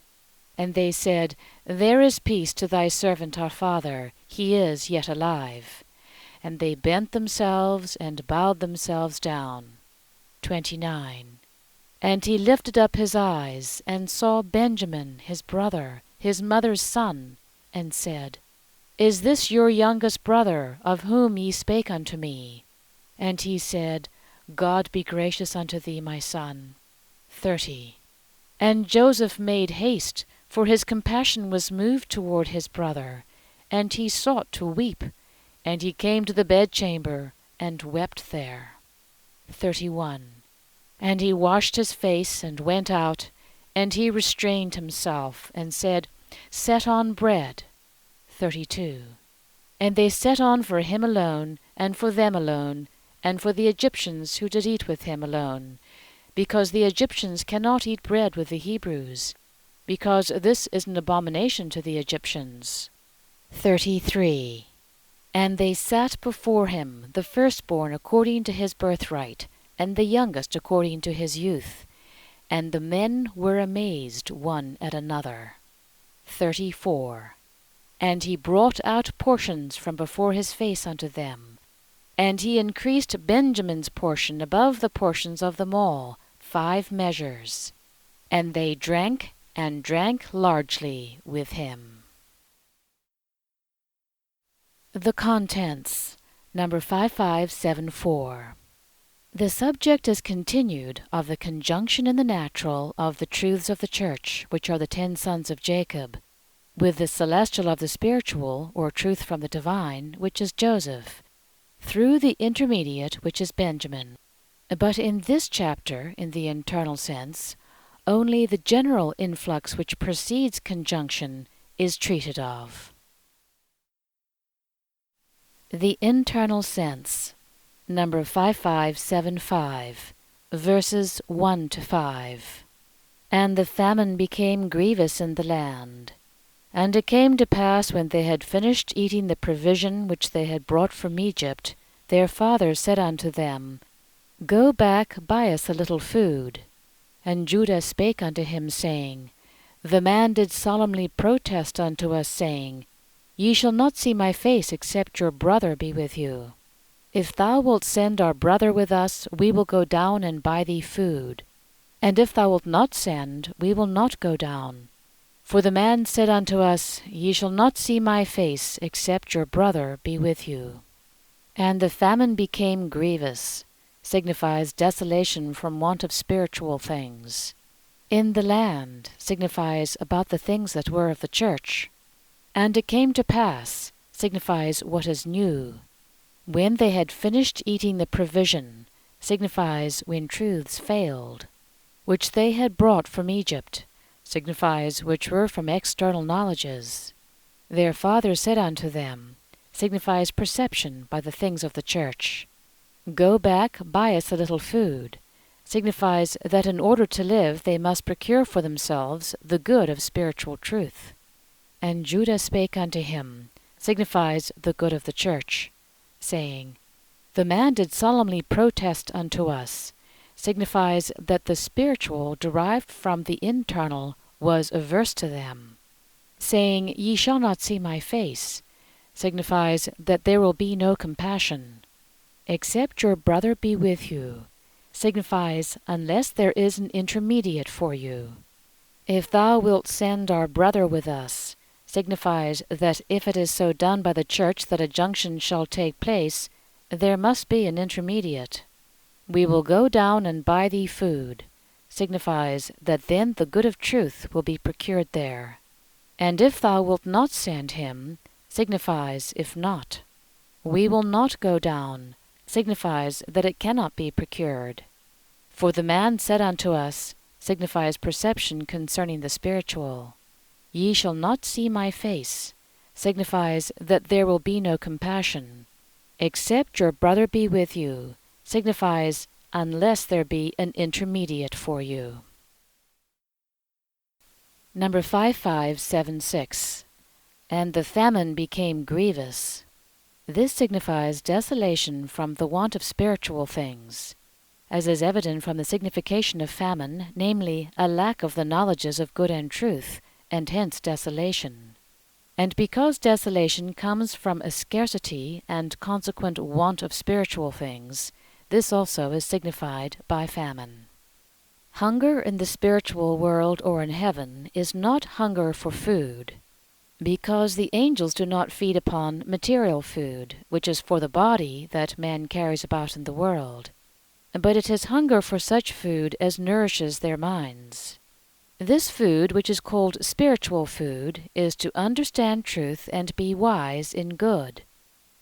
And they said, There is peace to thy servant our father, he is yet alive. And they bent themselves and bowed themselves down. 29. And he lifted up his eyes, and saw Benjamin his brother, his mother's son, and said, Is this your youngest brother, of whom ye spake unto me? And he said, God be gracious unto thee, my son. 30. And Joseph made haste, for his compassion was moved toward his brother, and he sought to weep. And he came to the bedchamber, and wept there. 31. And he washed his face, and went out, and he restrained himself, and said, Set on bread. 32. And they set on for him alone, and for them alone, and for the Egyptians who did eat with him alone, because the Egyptians cannot eat bread with the Hebrews, because this is an abomination to the Egyptians. 33. And they sat before him, the firstborn according to his birthright, and the youngest according to his youth. And the men were amazed one at another. 34. And he brought out portions from before his face unto them. And he increased Benjamin's portion above the portions of them all, 5 measures. And they drank, and drank largely with him. The contents, number 5574. The subject is continued of the conjunction in the natural of the truths of the Church, which are the 10 sons of Jacob, with the celestial of the spiritual, or truth from the divine, which is Joseph, through the intermediate, which is Benjamin. But in this chapter, in the internal sense, only the general influx which precedes conjunction is treated of. The internal sense, number 5575, verses 1 to 5. And the famine became grievous in the land. And it came to pass, when they had finished eating the provision which they had brought from Egypt, their father said unto them, Go back, buy us a little food. And Judah spake unto him, saying, The man did solemnly protest unto us, saying, Ye shall not see my face, except your brother be with you. If thou wilt send our brother with us, we will go down and buy thee food. And if thou wilt not send, we will not go down. For the man said unto us, Ye shall not see my face, except your brother be with you. And the famine became grievous, signifies desolation from want of spiritual things. In the land signifies about the things that were of the church. And it came to pass signifies what is new. When they had finished eating the provision signifies when truths failed, which they had brought from Egypt, signifies which were from external knowledges. Their father said unto them, signifies perception by the things of the church. Go back, buy us a little food, signifies that in order to live they must procure for themselves the good of spiritual truth. And Judah spake unto him, signifies the good of the church, saying, The man did solemnly protest unto us, signifies that the spiritual derived from the internal was averse to them. Saying, Ye shall not see my face, signifies that there will be no compassion. Except your brother be with you, signifies unless there is an intermediate for you. If thou wilt send our brother with us, signifies that if it is so done by the church that a junction shall take place, there must be an intermediate. We will go down and buy thee food, signifies that then the good of truth will be procured there. And if thou wilt not send him, signifies if not. We will not go down, signifies that it cannot be procured. For the man said unto us, signifies perception concerning the spiritual. Ye shall not see my face, signifies that there will be no compassion. Except your brother be with you, signifies unless there be an intermediate for you. Number 5576. And the famine became grievous. This signifies desolation from the want of spiritual things, as is evident from the signification of famine, namely, a lack of the knowledges of good and truth, and hence desolation. And because desolation comes from a scarcity and consequent want of spiritual things, this also is signified by famine. Hunger in the spiritual world or in heaven is not hunger for food, because the angels do not feed upon material food, which is for the body that man carries about in the world, but it is hunger for such food as nourishes their minds. This food, which is called spiritual food, is to understand truth and be wise in good.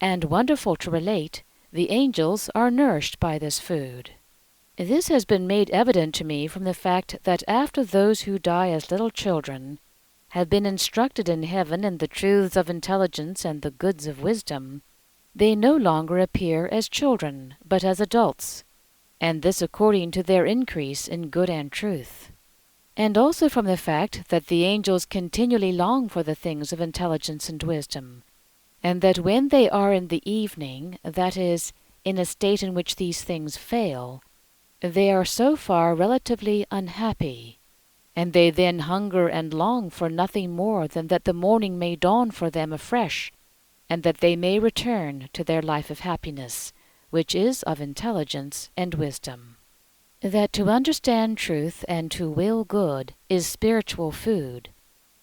And wonderful to relate, the angels are nourished by this food. This has been made evident to me from the fact that after those who die as little children have been instructed in heaven in the truths of intelligence and the goods of wisdom, they no longer appear as children, but as adults, and this according to their increase in good and truth. And also from the fact that the angels continually long for the things of intelligence and wisdom, and that when they are in the evening, that is, in a state in which these things fail, they are so far relatively unhappy, and they then hunger and long for nothing more than that the morning may dawn for them afresh, and that they may return to their life of happiness, which is of intelligence and wisdom. That to understand truth and to will good is spiritual food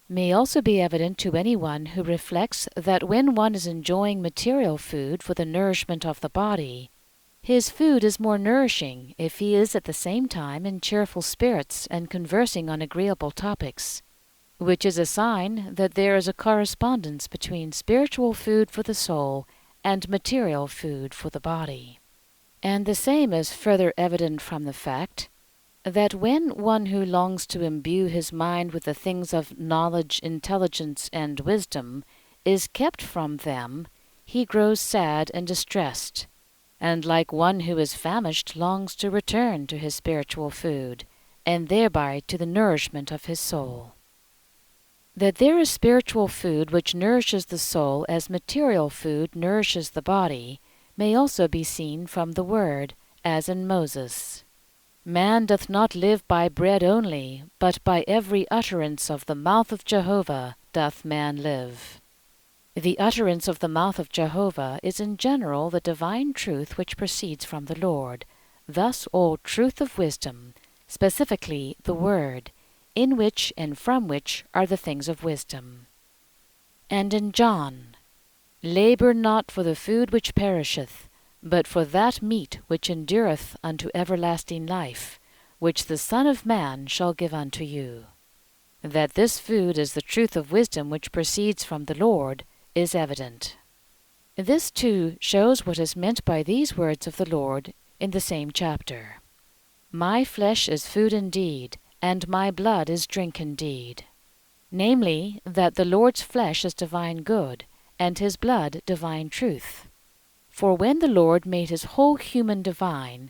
may also be evident to anyone who reflects that when one is enjoying material food for the nourishment of the body, his food is more nourishing if he is at the same time in cheerful spirits and conversing on agreeable topics, which is a sign that there is a correspondence between spiritual food for the soul and material food for the body. And the same is further evident from the fact that when one who longs to imbue his mind with the things of knowledge, intelligence, and wisdom is kept from them, he grows sad and distressed, and like one who is famished longs to return to his spiritual food, and thereby to the nourishment of his soul. That there is spiritual food which nourishes the soul as material food nourishes the body may also be seen from the word, as in Moses. Man doth not live by bread only, but by every utterance of the mouth of Jehovah doth man live. The utterance of the mouth of Jehovah is in general the divine truth which proceeds from the Lord, thus all truth of wisdom, specifically the word, in which and from which are the things of wisdom. And in John, Labor not for the food which perisheth, but for that meat which endureth unto everlasting life, which the Son of Man shall give unto you. That this food is the truth of wisdom which proceeds from the Lord is evident. This too shows what is meant by these words of the Lord in the same chapter. My flesh is food indeed, and my blood is drink indeed. Namely, that the Lord's flesh is divine good, and his blood divine truth. For when the Lord made his whole human divine,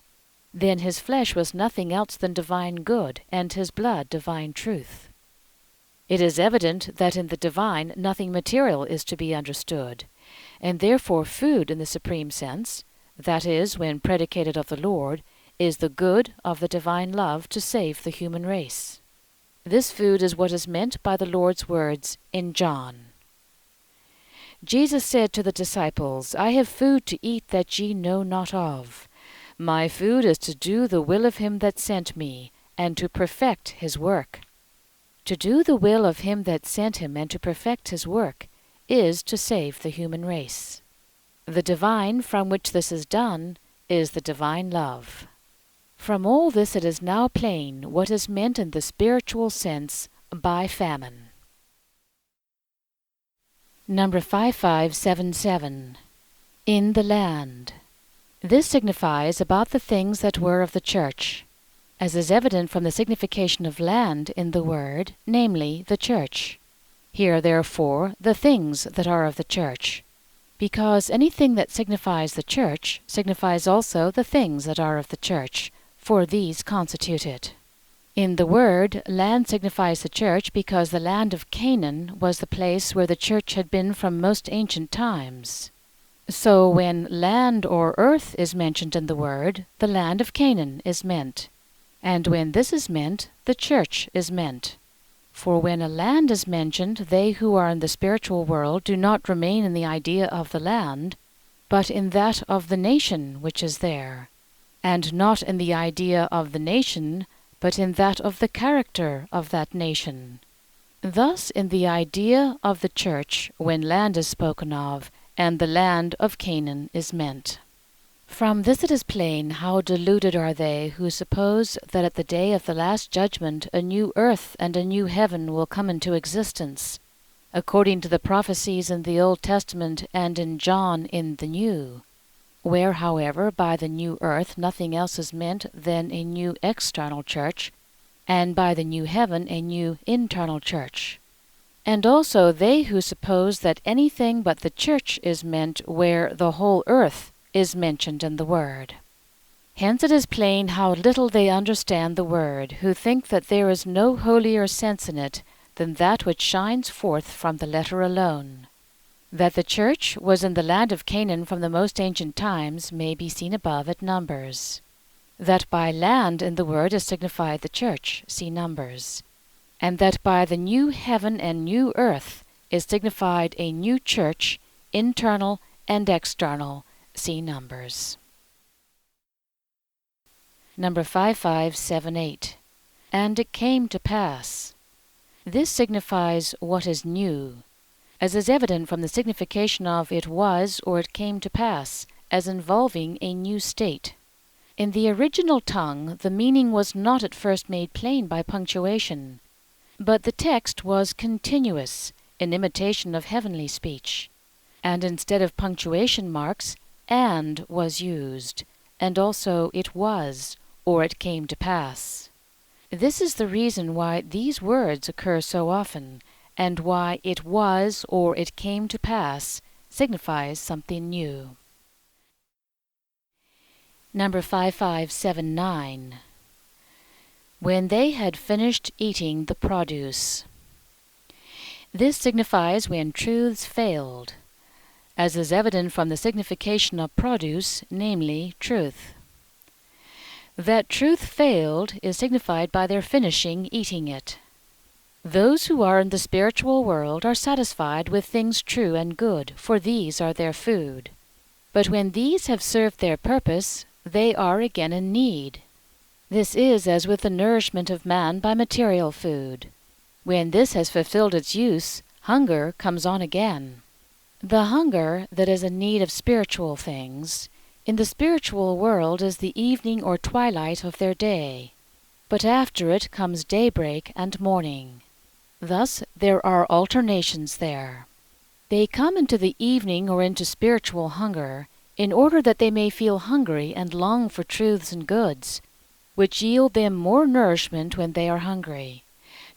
then his flesh was nothing else than divine good, and his blood divine truth. It is evident that in the divine nothing material is to be understood, and therefore food in the supreme sense, that is, when predicated of the Lord, is the good of the divine love to save the human race. This food is what is meant by the Lord's words in John. Jesus said to the disciples, I have food to eat that ye know not of. My food is to do the will of him that sent me, and to perfect his work. To do the will of him that sent him and to perfect his work is to save the human race. The divine from which this is done is the divine love. From all this it is now plain what is meant in the spiritual sense by famine. Number 5577. In the land. This signifies about the things that were of the church, as is evident from the signification of land in the word, namely, the church. Here, therefore, the things that are of the church, because anything that signifies the church signifies also the things that are of the church, for these constitute it. In the word, land signifies the church because the land of Canaan was the place where the church had been from most ancient times. So when land or earth is mentioned in the word, the land of Canaan is meant. And when this is meant, the church is meant. For when a land is mentioned, they who are in the spiritual world do not remain in the idea of the land, but in that of the nation which is there, and not in the idea of the nation, but in that of the character of that nation. Thus in the idea of the church, when land is spoken of, and the land of Canaan is meant. From this it is plain how deluded are they who suppose that at the day of the last judgment a new earth and a new heaven will come into existence, according to the prophecies in the Old Testament and in John in the New, where, however, by the new earth nothing else is meant than a new external church, and by the new heaven a new internal church. And also they who suppose that anything but the church is meant where the whole earth is mentioned in the word. Hence it is plain how little they understand the word, who think that there is no holier sense in it than that which shines forth from the letter alone. That the church was in the land of Canaan from the most ancient times may be seen above at Numbers. That by land in the word is signified the church, see Numbers. And that by the new heaven and new earth is signified a new church, internal and external, see Numbers. Number 5578. And it came to pass. This signifies what is new, as is evident from the signification of it was or it came to pass, as involving a new state. In the original tongue the meaning was not at first made plain by punctuation, but the text was continuous, in imitation of heavenly speech, and instead of punctuation marks, and was used, and also it was, or it came to pass. This is the reason why these words occur so often, and why it was, or it came to pass, signifies something new. Number 5579. When they had finished eating the produce. This signifies when truths failed, as is evident from the signification of produce, namely, truth. That truth failed is signified by their finishing eating it. Those who are in the spiritual world are satisfied with things true and good, for these are their food. But when these have served their purpose, they are again in need. This is as with the nourishment of man by material food. When this has fulfilled its use, hunger comes on again. The hunger that is in need of spiritual things, in the spiritual world is the evening or twilight of their day, but after it comes daybreak and morning. Thus there are alternations there. They come into the evening or into spiritual hunger, in order that they may feel hungry and long for truths and goods, which yield them more nourishment when they are hungry,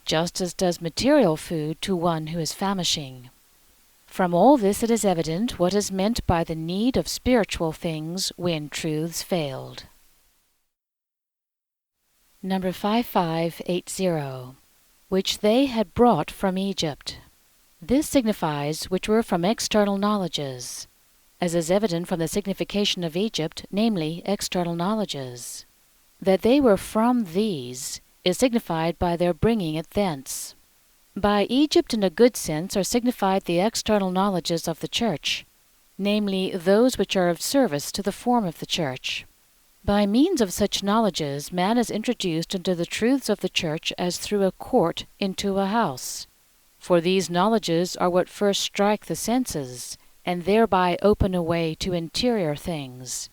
just as does material food to one who is famishing. From all this it is evident what is meant by the need of spiritual things when truths failed. Number 5580. Which they had brought from Egypt. This signifies which were from external knowledges, as is evident from the signification of Egypt, namely external knowledges. That they were from these is signified by their bringing it thence. By Egypt in a good sense are signified the external knowledges of the church, namely those which are of service to the form of the church. By means of such knowledges, man is introduced into the truths of the Church as through a court into a house. For these knowledges are what first strike the senses, and thereby open a way to interior things.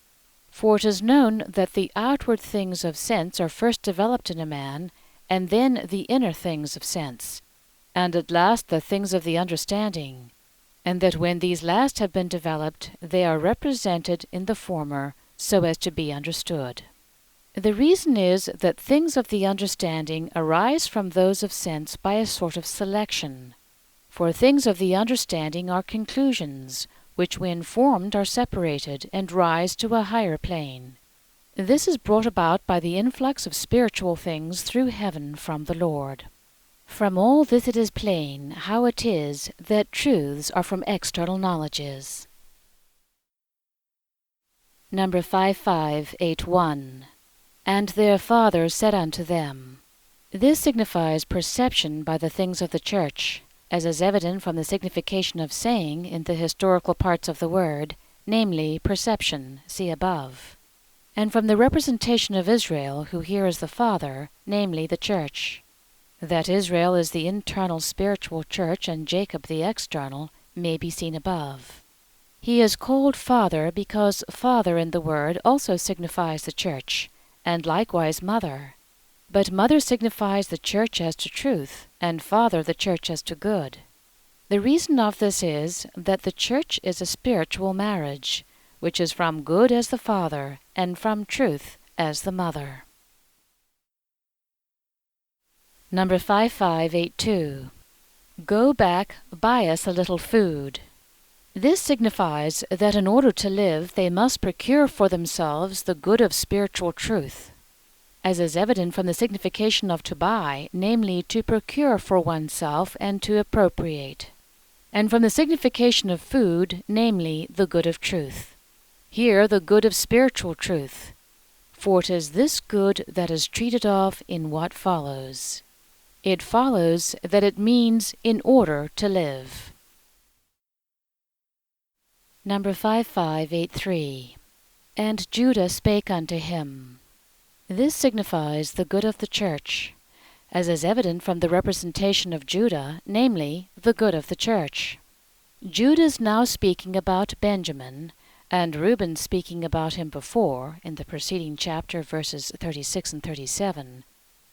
For it is known that the outward things of sense are first developed in a man, and then the inner things of sense, and at last the things of the understanding, and that when these last have been developed, they are represented in the former, so as to be understood. The reason is that things of the understanding arise from those of sense by a sort of selection. For things of the understanding are conclusions, which when formed are separated and rise to a higher plane. This is brought about by the influx of spiritual things through heaven from the Lord. From all this it is plain how it is that truths are from external knowledges. Number 5581. And their father said unto them. This signifies perception by the things of the Church, as is evident from the signification of saying in the historical parts of the word, namely perception, see above, and from the representation of Israel, who here is the father, namely the Church. That Israel is the internal spiritual Church and Jacob the external may be seen above. He is called father because father in the word also signifies the Church, and likewise mother. But mother signifies the Church as to truth, and father the Church as to good. The reason of this is that the Church is a spiritual marriage, which is from good as the father, and from truth as the mother. Number 5582. Go back, buy us a little food. This signifies that in order to live they must procure for themselves the good of spiritual truth, as is evident from the signification of to buy, namely to procure for oneself and to appropriate, and from the signification of food, namely the good of truth. Here the good of spiritual truth, for it is this good that is treated of in what follows. It follows that it means in order to live. Number 5583. And Judah spake unto him. This signifies the good of the Church, as is evident from the representation of Judah, namely, the good of the Church. Judah is now speaking about Benjamin, and Reuben speaking about him before, in the preceding chapter, verses 36 and 37,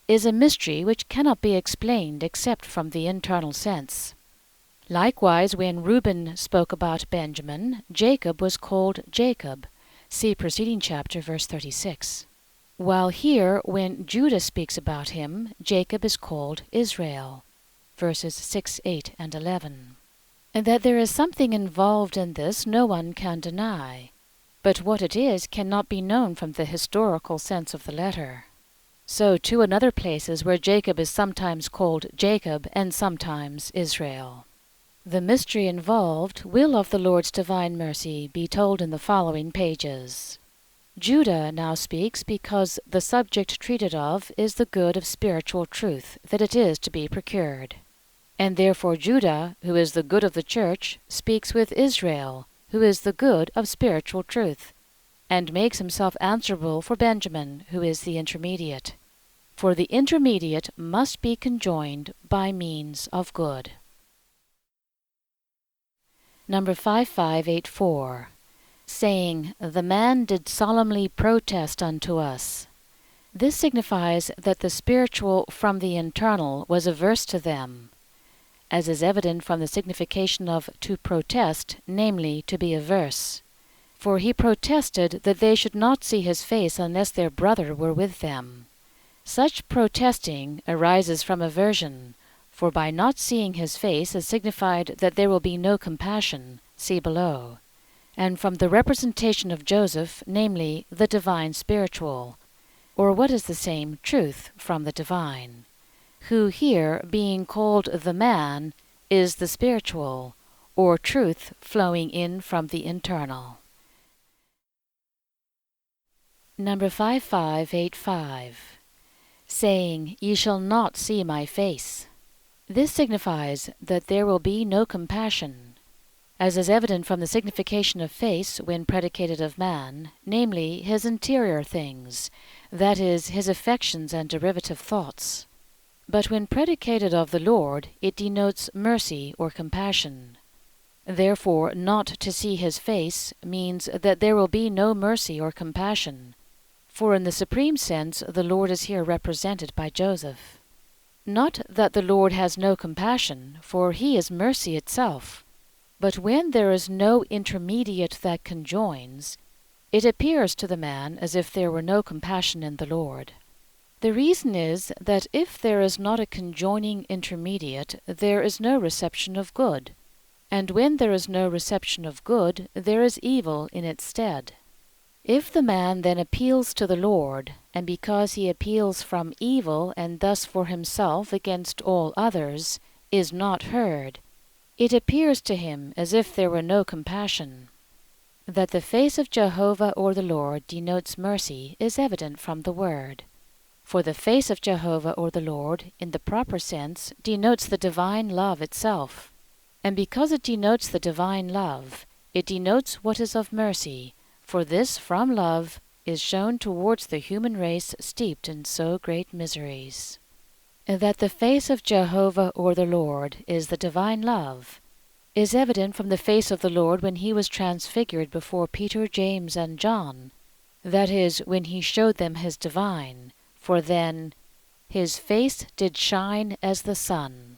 is a mystery which cannot be explained except from the internal sense. Likewise, when Reuben spoke about Benjamin, Jacob was called Jacob, see preceding chapter, verse 36. While here, when Judah speaks about him, Jacob is called Israel, verses 6, 8, and 11. And that there is something involved in this no one can deny, but what it is cannot be known from the historical sense of the letter. So too in other places where Jacob is sometimes called Jacob and sometimes Israel. The mystery involved will of the Lord's divine mercy be told in the following pages. Judah now speaks because the subject treated of is the good of spiritual truth that it is to be procured. And therefore Judah, who is the good of the Church, speaks with Israel, who is the good of spiritual truth, and makes himself answerable for Benjamin, who is the intermediate. For the intermediate must be conjoined by means of good. Number 5584. Saying, the man did solemnly protest unto us. This signifies that the spiritual from the internal was averse to them, as is evident from the signification of to protest, namely to be averse. For he protested that they should not see his face unless their brother were with them. Such protesting arises from aversion, for by not seeing his face is signified that there will be no compassion, see below, and from the representation of Joseph, namely the divine spiritual, or what is the same, truth from the divine, who here, being called the man, is the spiritual, or truth flowing in from the internal. Number 5585. Saying, ye shall not see my face. This signifies that there will be no compassion, as is evident from the signification of face when predicated of man, namely his interior things, that is, his affections and derivative thoughts. But when predicated of the Lord, it denotes mercy or compassion. Therefore, not to see his face means that there will be no mercy or compassion, for in the supreme sense the Lord is here represented by Joseph. Not that the Lord has no compassion, for he is mercy itself. But when there is no intermediate that conjoins, it appears to the man as if there were no compassion in the Lord. The reason is that if there is not a conjoining intermediate, there is no reception of good, and when there is no reception of good, there is evil in its stead. If the man then appeals to the Lord, and because he appeals from evil and thus for himself against all others, is not heard, it appears to him as if there were no compassion. That the face of Jehovah or the Lord denotes mercy is evident from the word. For the face of Jehovah or the Lord, in the proper sense, denotes the divine love itself. And because it denotes the divine love, it denotes what is of mercy, for this from love is shown towards the human race steeped in so great miseries. That the face of Jehovah or the Lord is the divine love is evident from the face of the Lord when he was transfigured before Peter, James, and John, that is, when he showed them his divine, for then his face did shine as the sun.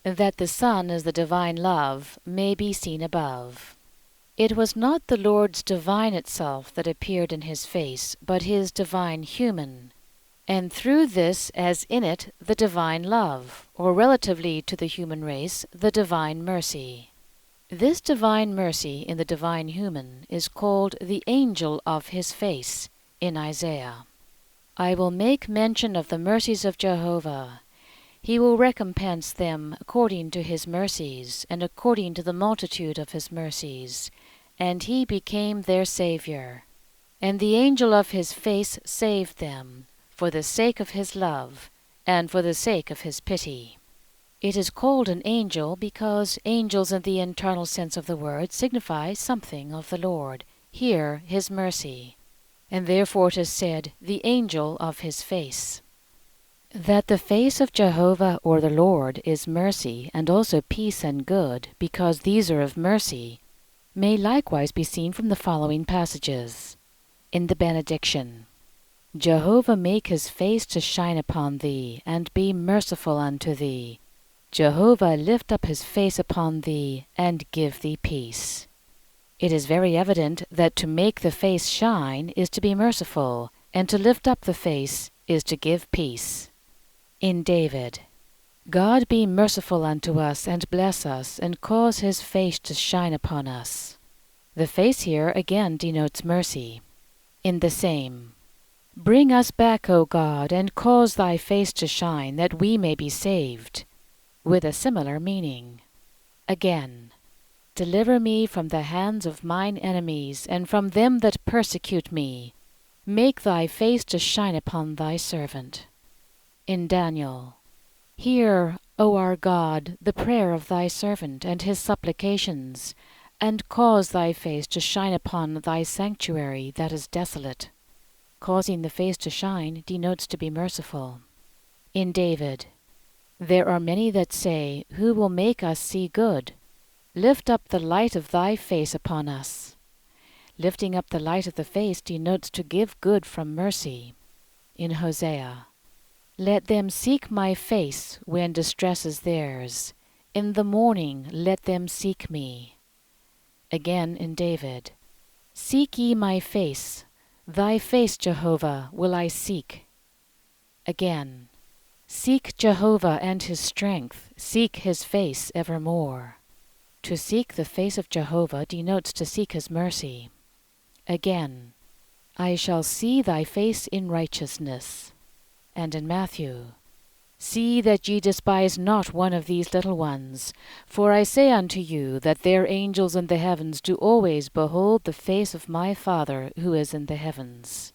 That the sun is the divine love may be seen above. It was not the Lord's divine itself that appeared in his face, but his divine human, and through this as in it the divine love, or relatively to the human race, the divine mercy. This divine mercy in the divine human is called the angel of his face in Isaiah. I will make mention of the mercies of Jehovah. He will recompense them according to his mercies, and according to the multitude of his mercies. And he became their Saviour. And the angel of his face saved them, for the sake of his love, and for the sake of his pity. It is called an angel because angels in the internal sense of the word signify something of the Lord, here his mercy, and therefore it is said, the angel of his face. That the face of Jehovah or the Lord is mercy, and also peace and good, because these are of mercy, may likewise be seen from the following passages. In the benediction, Jehovah make his face to shine upon thee, and be merciful unto thee. Jehovah lift up his face upon thee, and give thee peace. It is very evident that to make the face shine is to be merciful, and to lift up the face is to give peace. In David, God be merciful unto us, and bless us, and cause his face to shine upon us. The face here again denotes mercy. In the same, bring us back, O God, and cause thy face to shine, that we may be saved, with a similar meaning. Again, deliver me from the hands of mine enemies, and from them that persecute me. Make thy face to shine upon thy servant. In Daniel, hear, O our God, the prayer of thy servant, and his supplications, and cause thy face to shine upon thy sanctuary that is desolate. Causing the face to shine denotes to be merciful. In David, there are many that say, who will make us see good? Lift up the light of thy face upon us. Lifting up the light of the face denotes to give good from mercy. In Hosea, let them seek my face when distress is theirs. In the morning let them seek me. Again in David, seek ye my face. Thy face, Jehovah, will I seek. Again, seek Jehovah and his strength, seek his face evermore. To seek the face of Jehovah denotes to seek his mercy. Again, I shall see thy face in righteousness. And in Matthew, see that ye despise not one of these little ones, for I say unto you that their angels in the heavens do always behold the face of my Father who is in the heavens.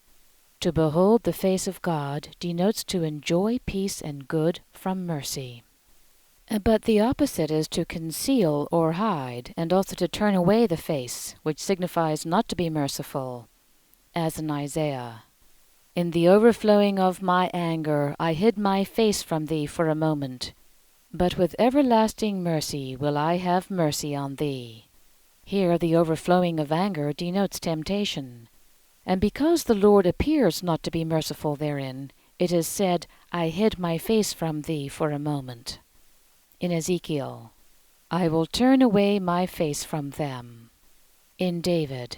To behold the face of God denotes to enjoy peace and good from mercy. But the opposite is to conceal or hide, and also to turn away the face, which signifies not to be merciful, as in Isaiah. In the overflowing of my anger I hid my face from thee for a moment, but with everlasting mercy will I have mercy on thee. Here the overflowing of anger denotes temptation, and because the Lord appears not to be merciful therein, it is said, I hid my face from thee for a moment. In Ezekiel, I will turn away my face from them. In David,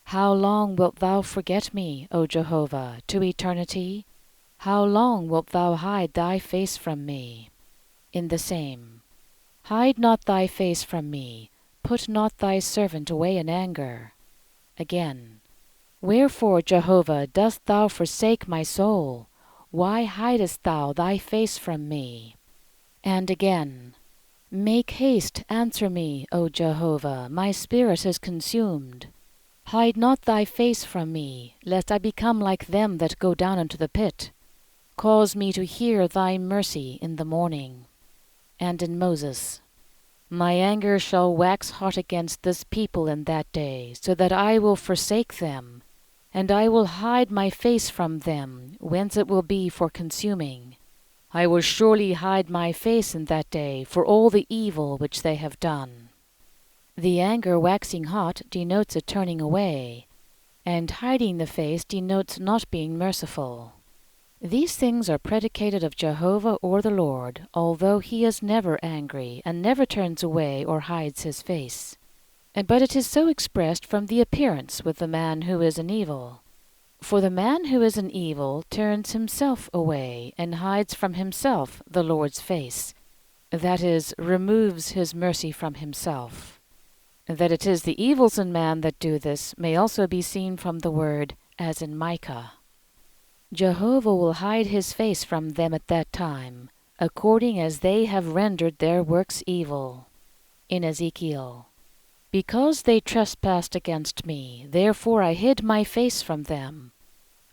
how long wilt thou forget me, O Jehovah, to eternity? How long wilt thou hide thy face from me? In the same, hide not thy face from me, put not thy servant away in anger. Again, wherefore, Jehovah, dost thou forsake my soul? Why hidest thou thy face from me? And again, make haste, answer me, O Jehovah, my spirit is consumed. Hide not thy face from me, lest I become like them that go down into the pit. Cause me to hear thy mercy in the morning. And in Moses, my anger shall wax hot against this people in that day, so that I will forsake them, and I will hide my face from them, whence it will be for consuming. I will surely hide my face in that day for all the evil which they have done. The anger waxing hot denotes a turning away, and hiding the face denotes not being merciful. These things are predicated of Jehovah or the Lord, although he is never angry, and never turns away or hides his face. But it is so expressed from the appearance with the man who is in evil. For the man who is in evil turns himself away, and hides from himself the Lord's face, that is, removes his mercy from himself. That it is the evils in man that do this may also be seen from the word, as in Micah. Jehovah will hide his face from them at that time, according as they have rendered their works evil. In Ezekiel, because they trespassed against me, therefore I hid my face from them.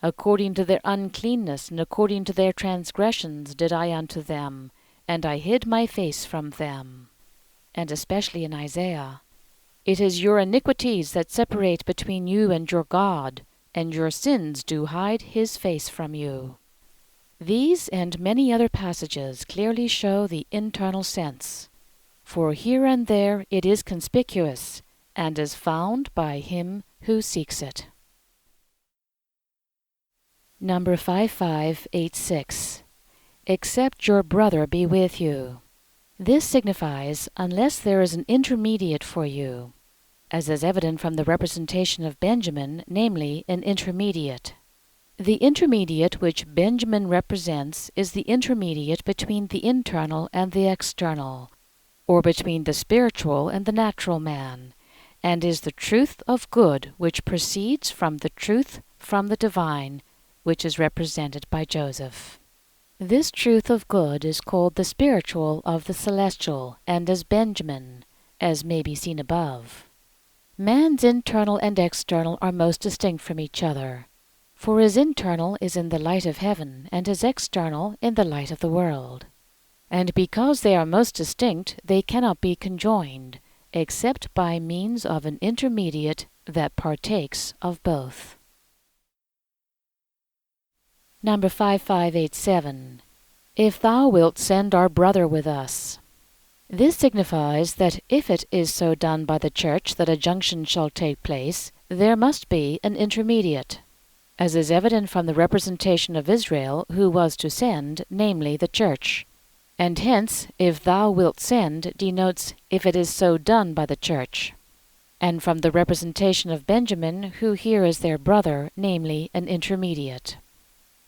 According to their uncleanness and according to their transgressions did I unto them, and I hid my face from them. And especially in Isaiah, it is your iniquities that separate between you and your God, and your sins do hide his face from you. These and many other passages clearly show the internal sense, for here and there it is conspicuous, and is found by him who seeks it. Number 5586. Except your brother be with you. This signifies, unless there is an intermediate for you, as is evident from the representation of Benjamin, namely, an intermediate. The intermediate which Benjamin represents is the intermediate between the internal and the external, or between the spiritual and the natural man, and is the truth of good which proceeds from the truth from the divine, which is represented by Joseph. This truth of good is called the spiritual of the celestial, and is Benjamin, as may be seen above. Man's internal and external are most distinct from each other, for his internal is in the light of heaven, and his external in the light of the world. And because they are most distinct, they cannot be conjoined, except by means of an intermediate that partakes of both. Number 5587. If thou wilt send our brother with us. This signifies that if it is so done by the church that a junction shall take place, there must be an intermediate, as is evident from the representation of Israel who was to send, namely the church. And hence, if thou wilt send denotes if it is so done by the church. And from the representation of Benjamin, who here is their brother, namely an intermediate.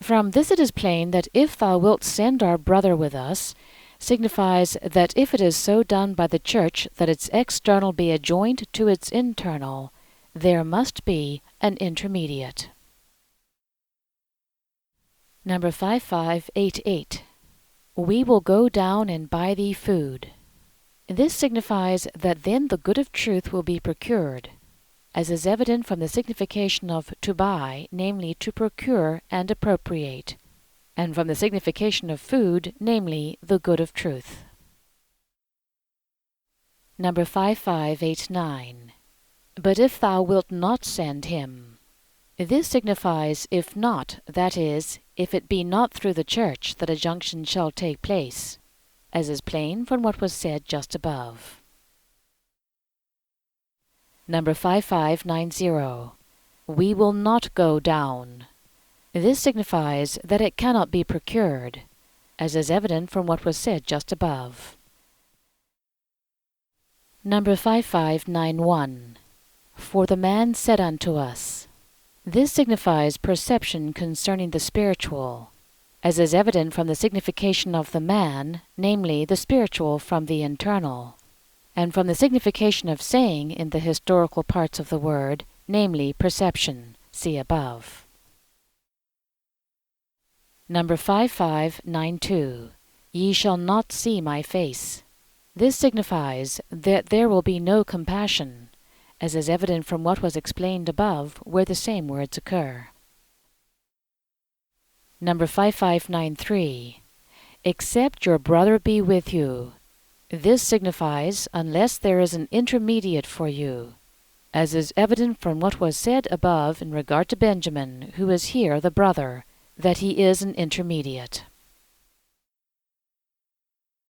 From this it is plain that if thou wilt send our brother with us, signifies that if it is so done by the church that its external be adjoined to its internal, there must be an intermediate. Number 5588. We will go down and buy thee food. This signifies that then the good of truth will be procured, as is evident from the signification of to buy, namely to procure and appropriate, and from the signification of food, namely the good of truth. Number 5589. But if thou wilt not send him. This signifies if not, that is, if it be not through the church that a junction shall take place, as is plain from what was said just above. Number 5590. We will not go down. This signifies that it cannot be procured, as is evident from what was said just above. Number 5591. For the man said unto us. This signifies perception concerning the spiritual, as is evident from the signification of the man, namely the spiritual from the internal, and from the signification of saying in the historical parts of the word, namely perception, see above. Number 5592. Ye shall not see my face. This signifies that there will be no compassion, as is evident from what was explained above, where the same words occur. Number 5593. Except your brother be with you. This signifies unless there is an intermediate for you, as is evident from what was said above in regard to Benjamin, who is here the brother, that he is an intermediate.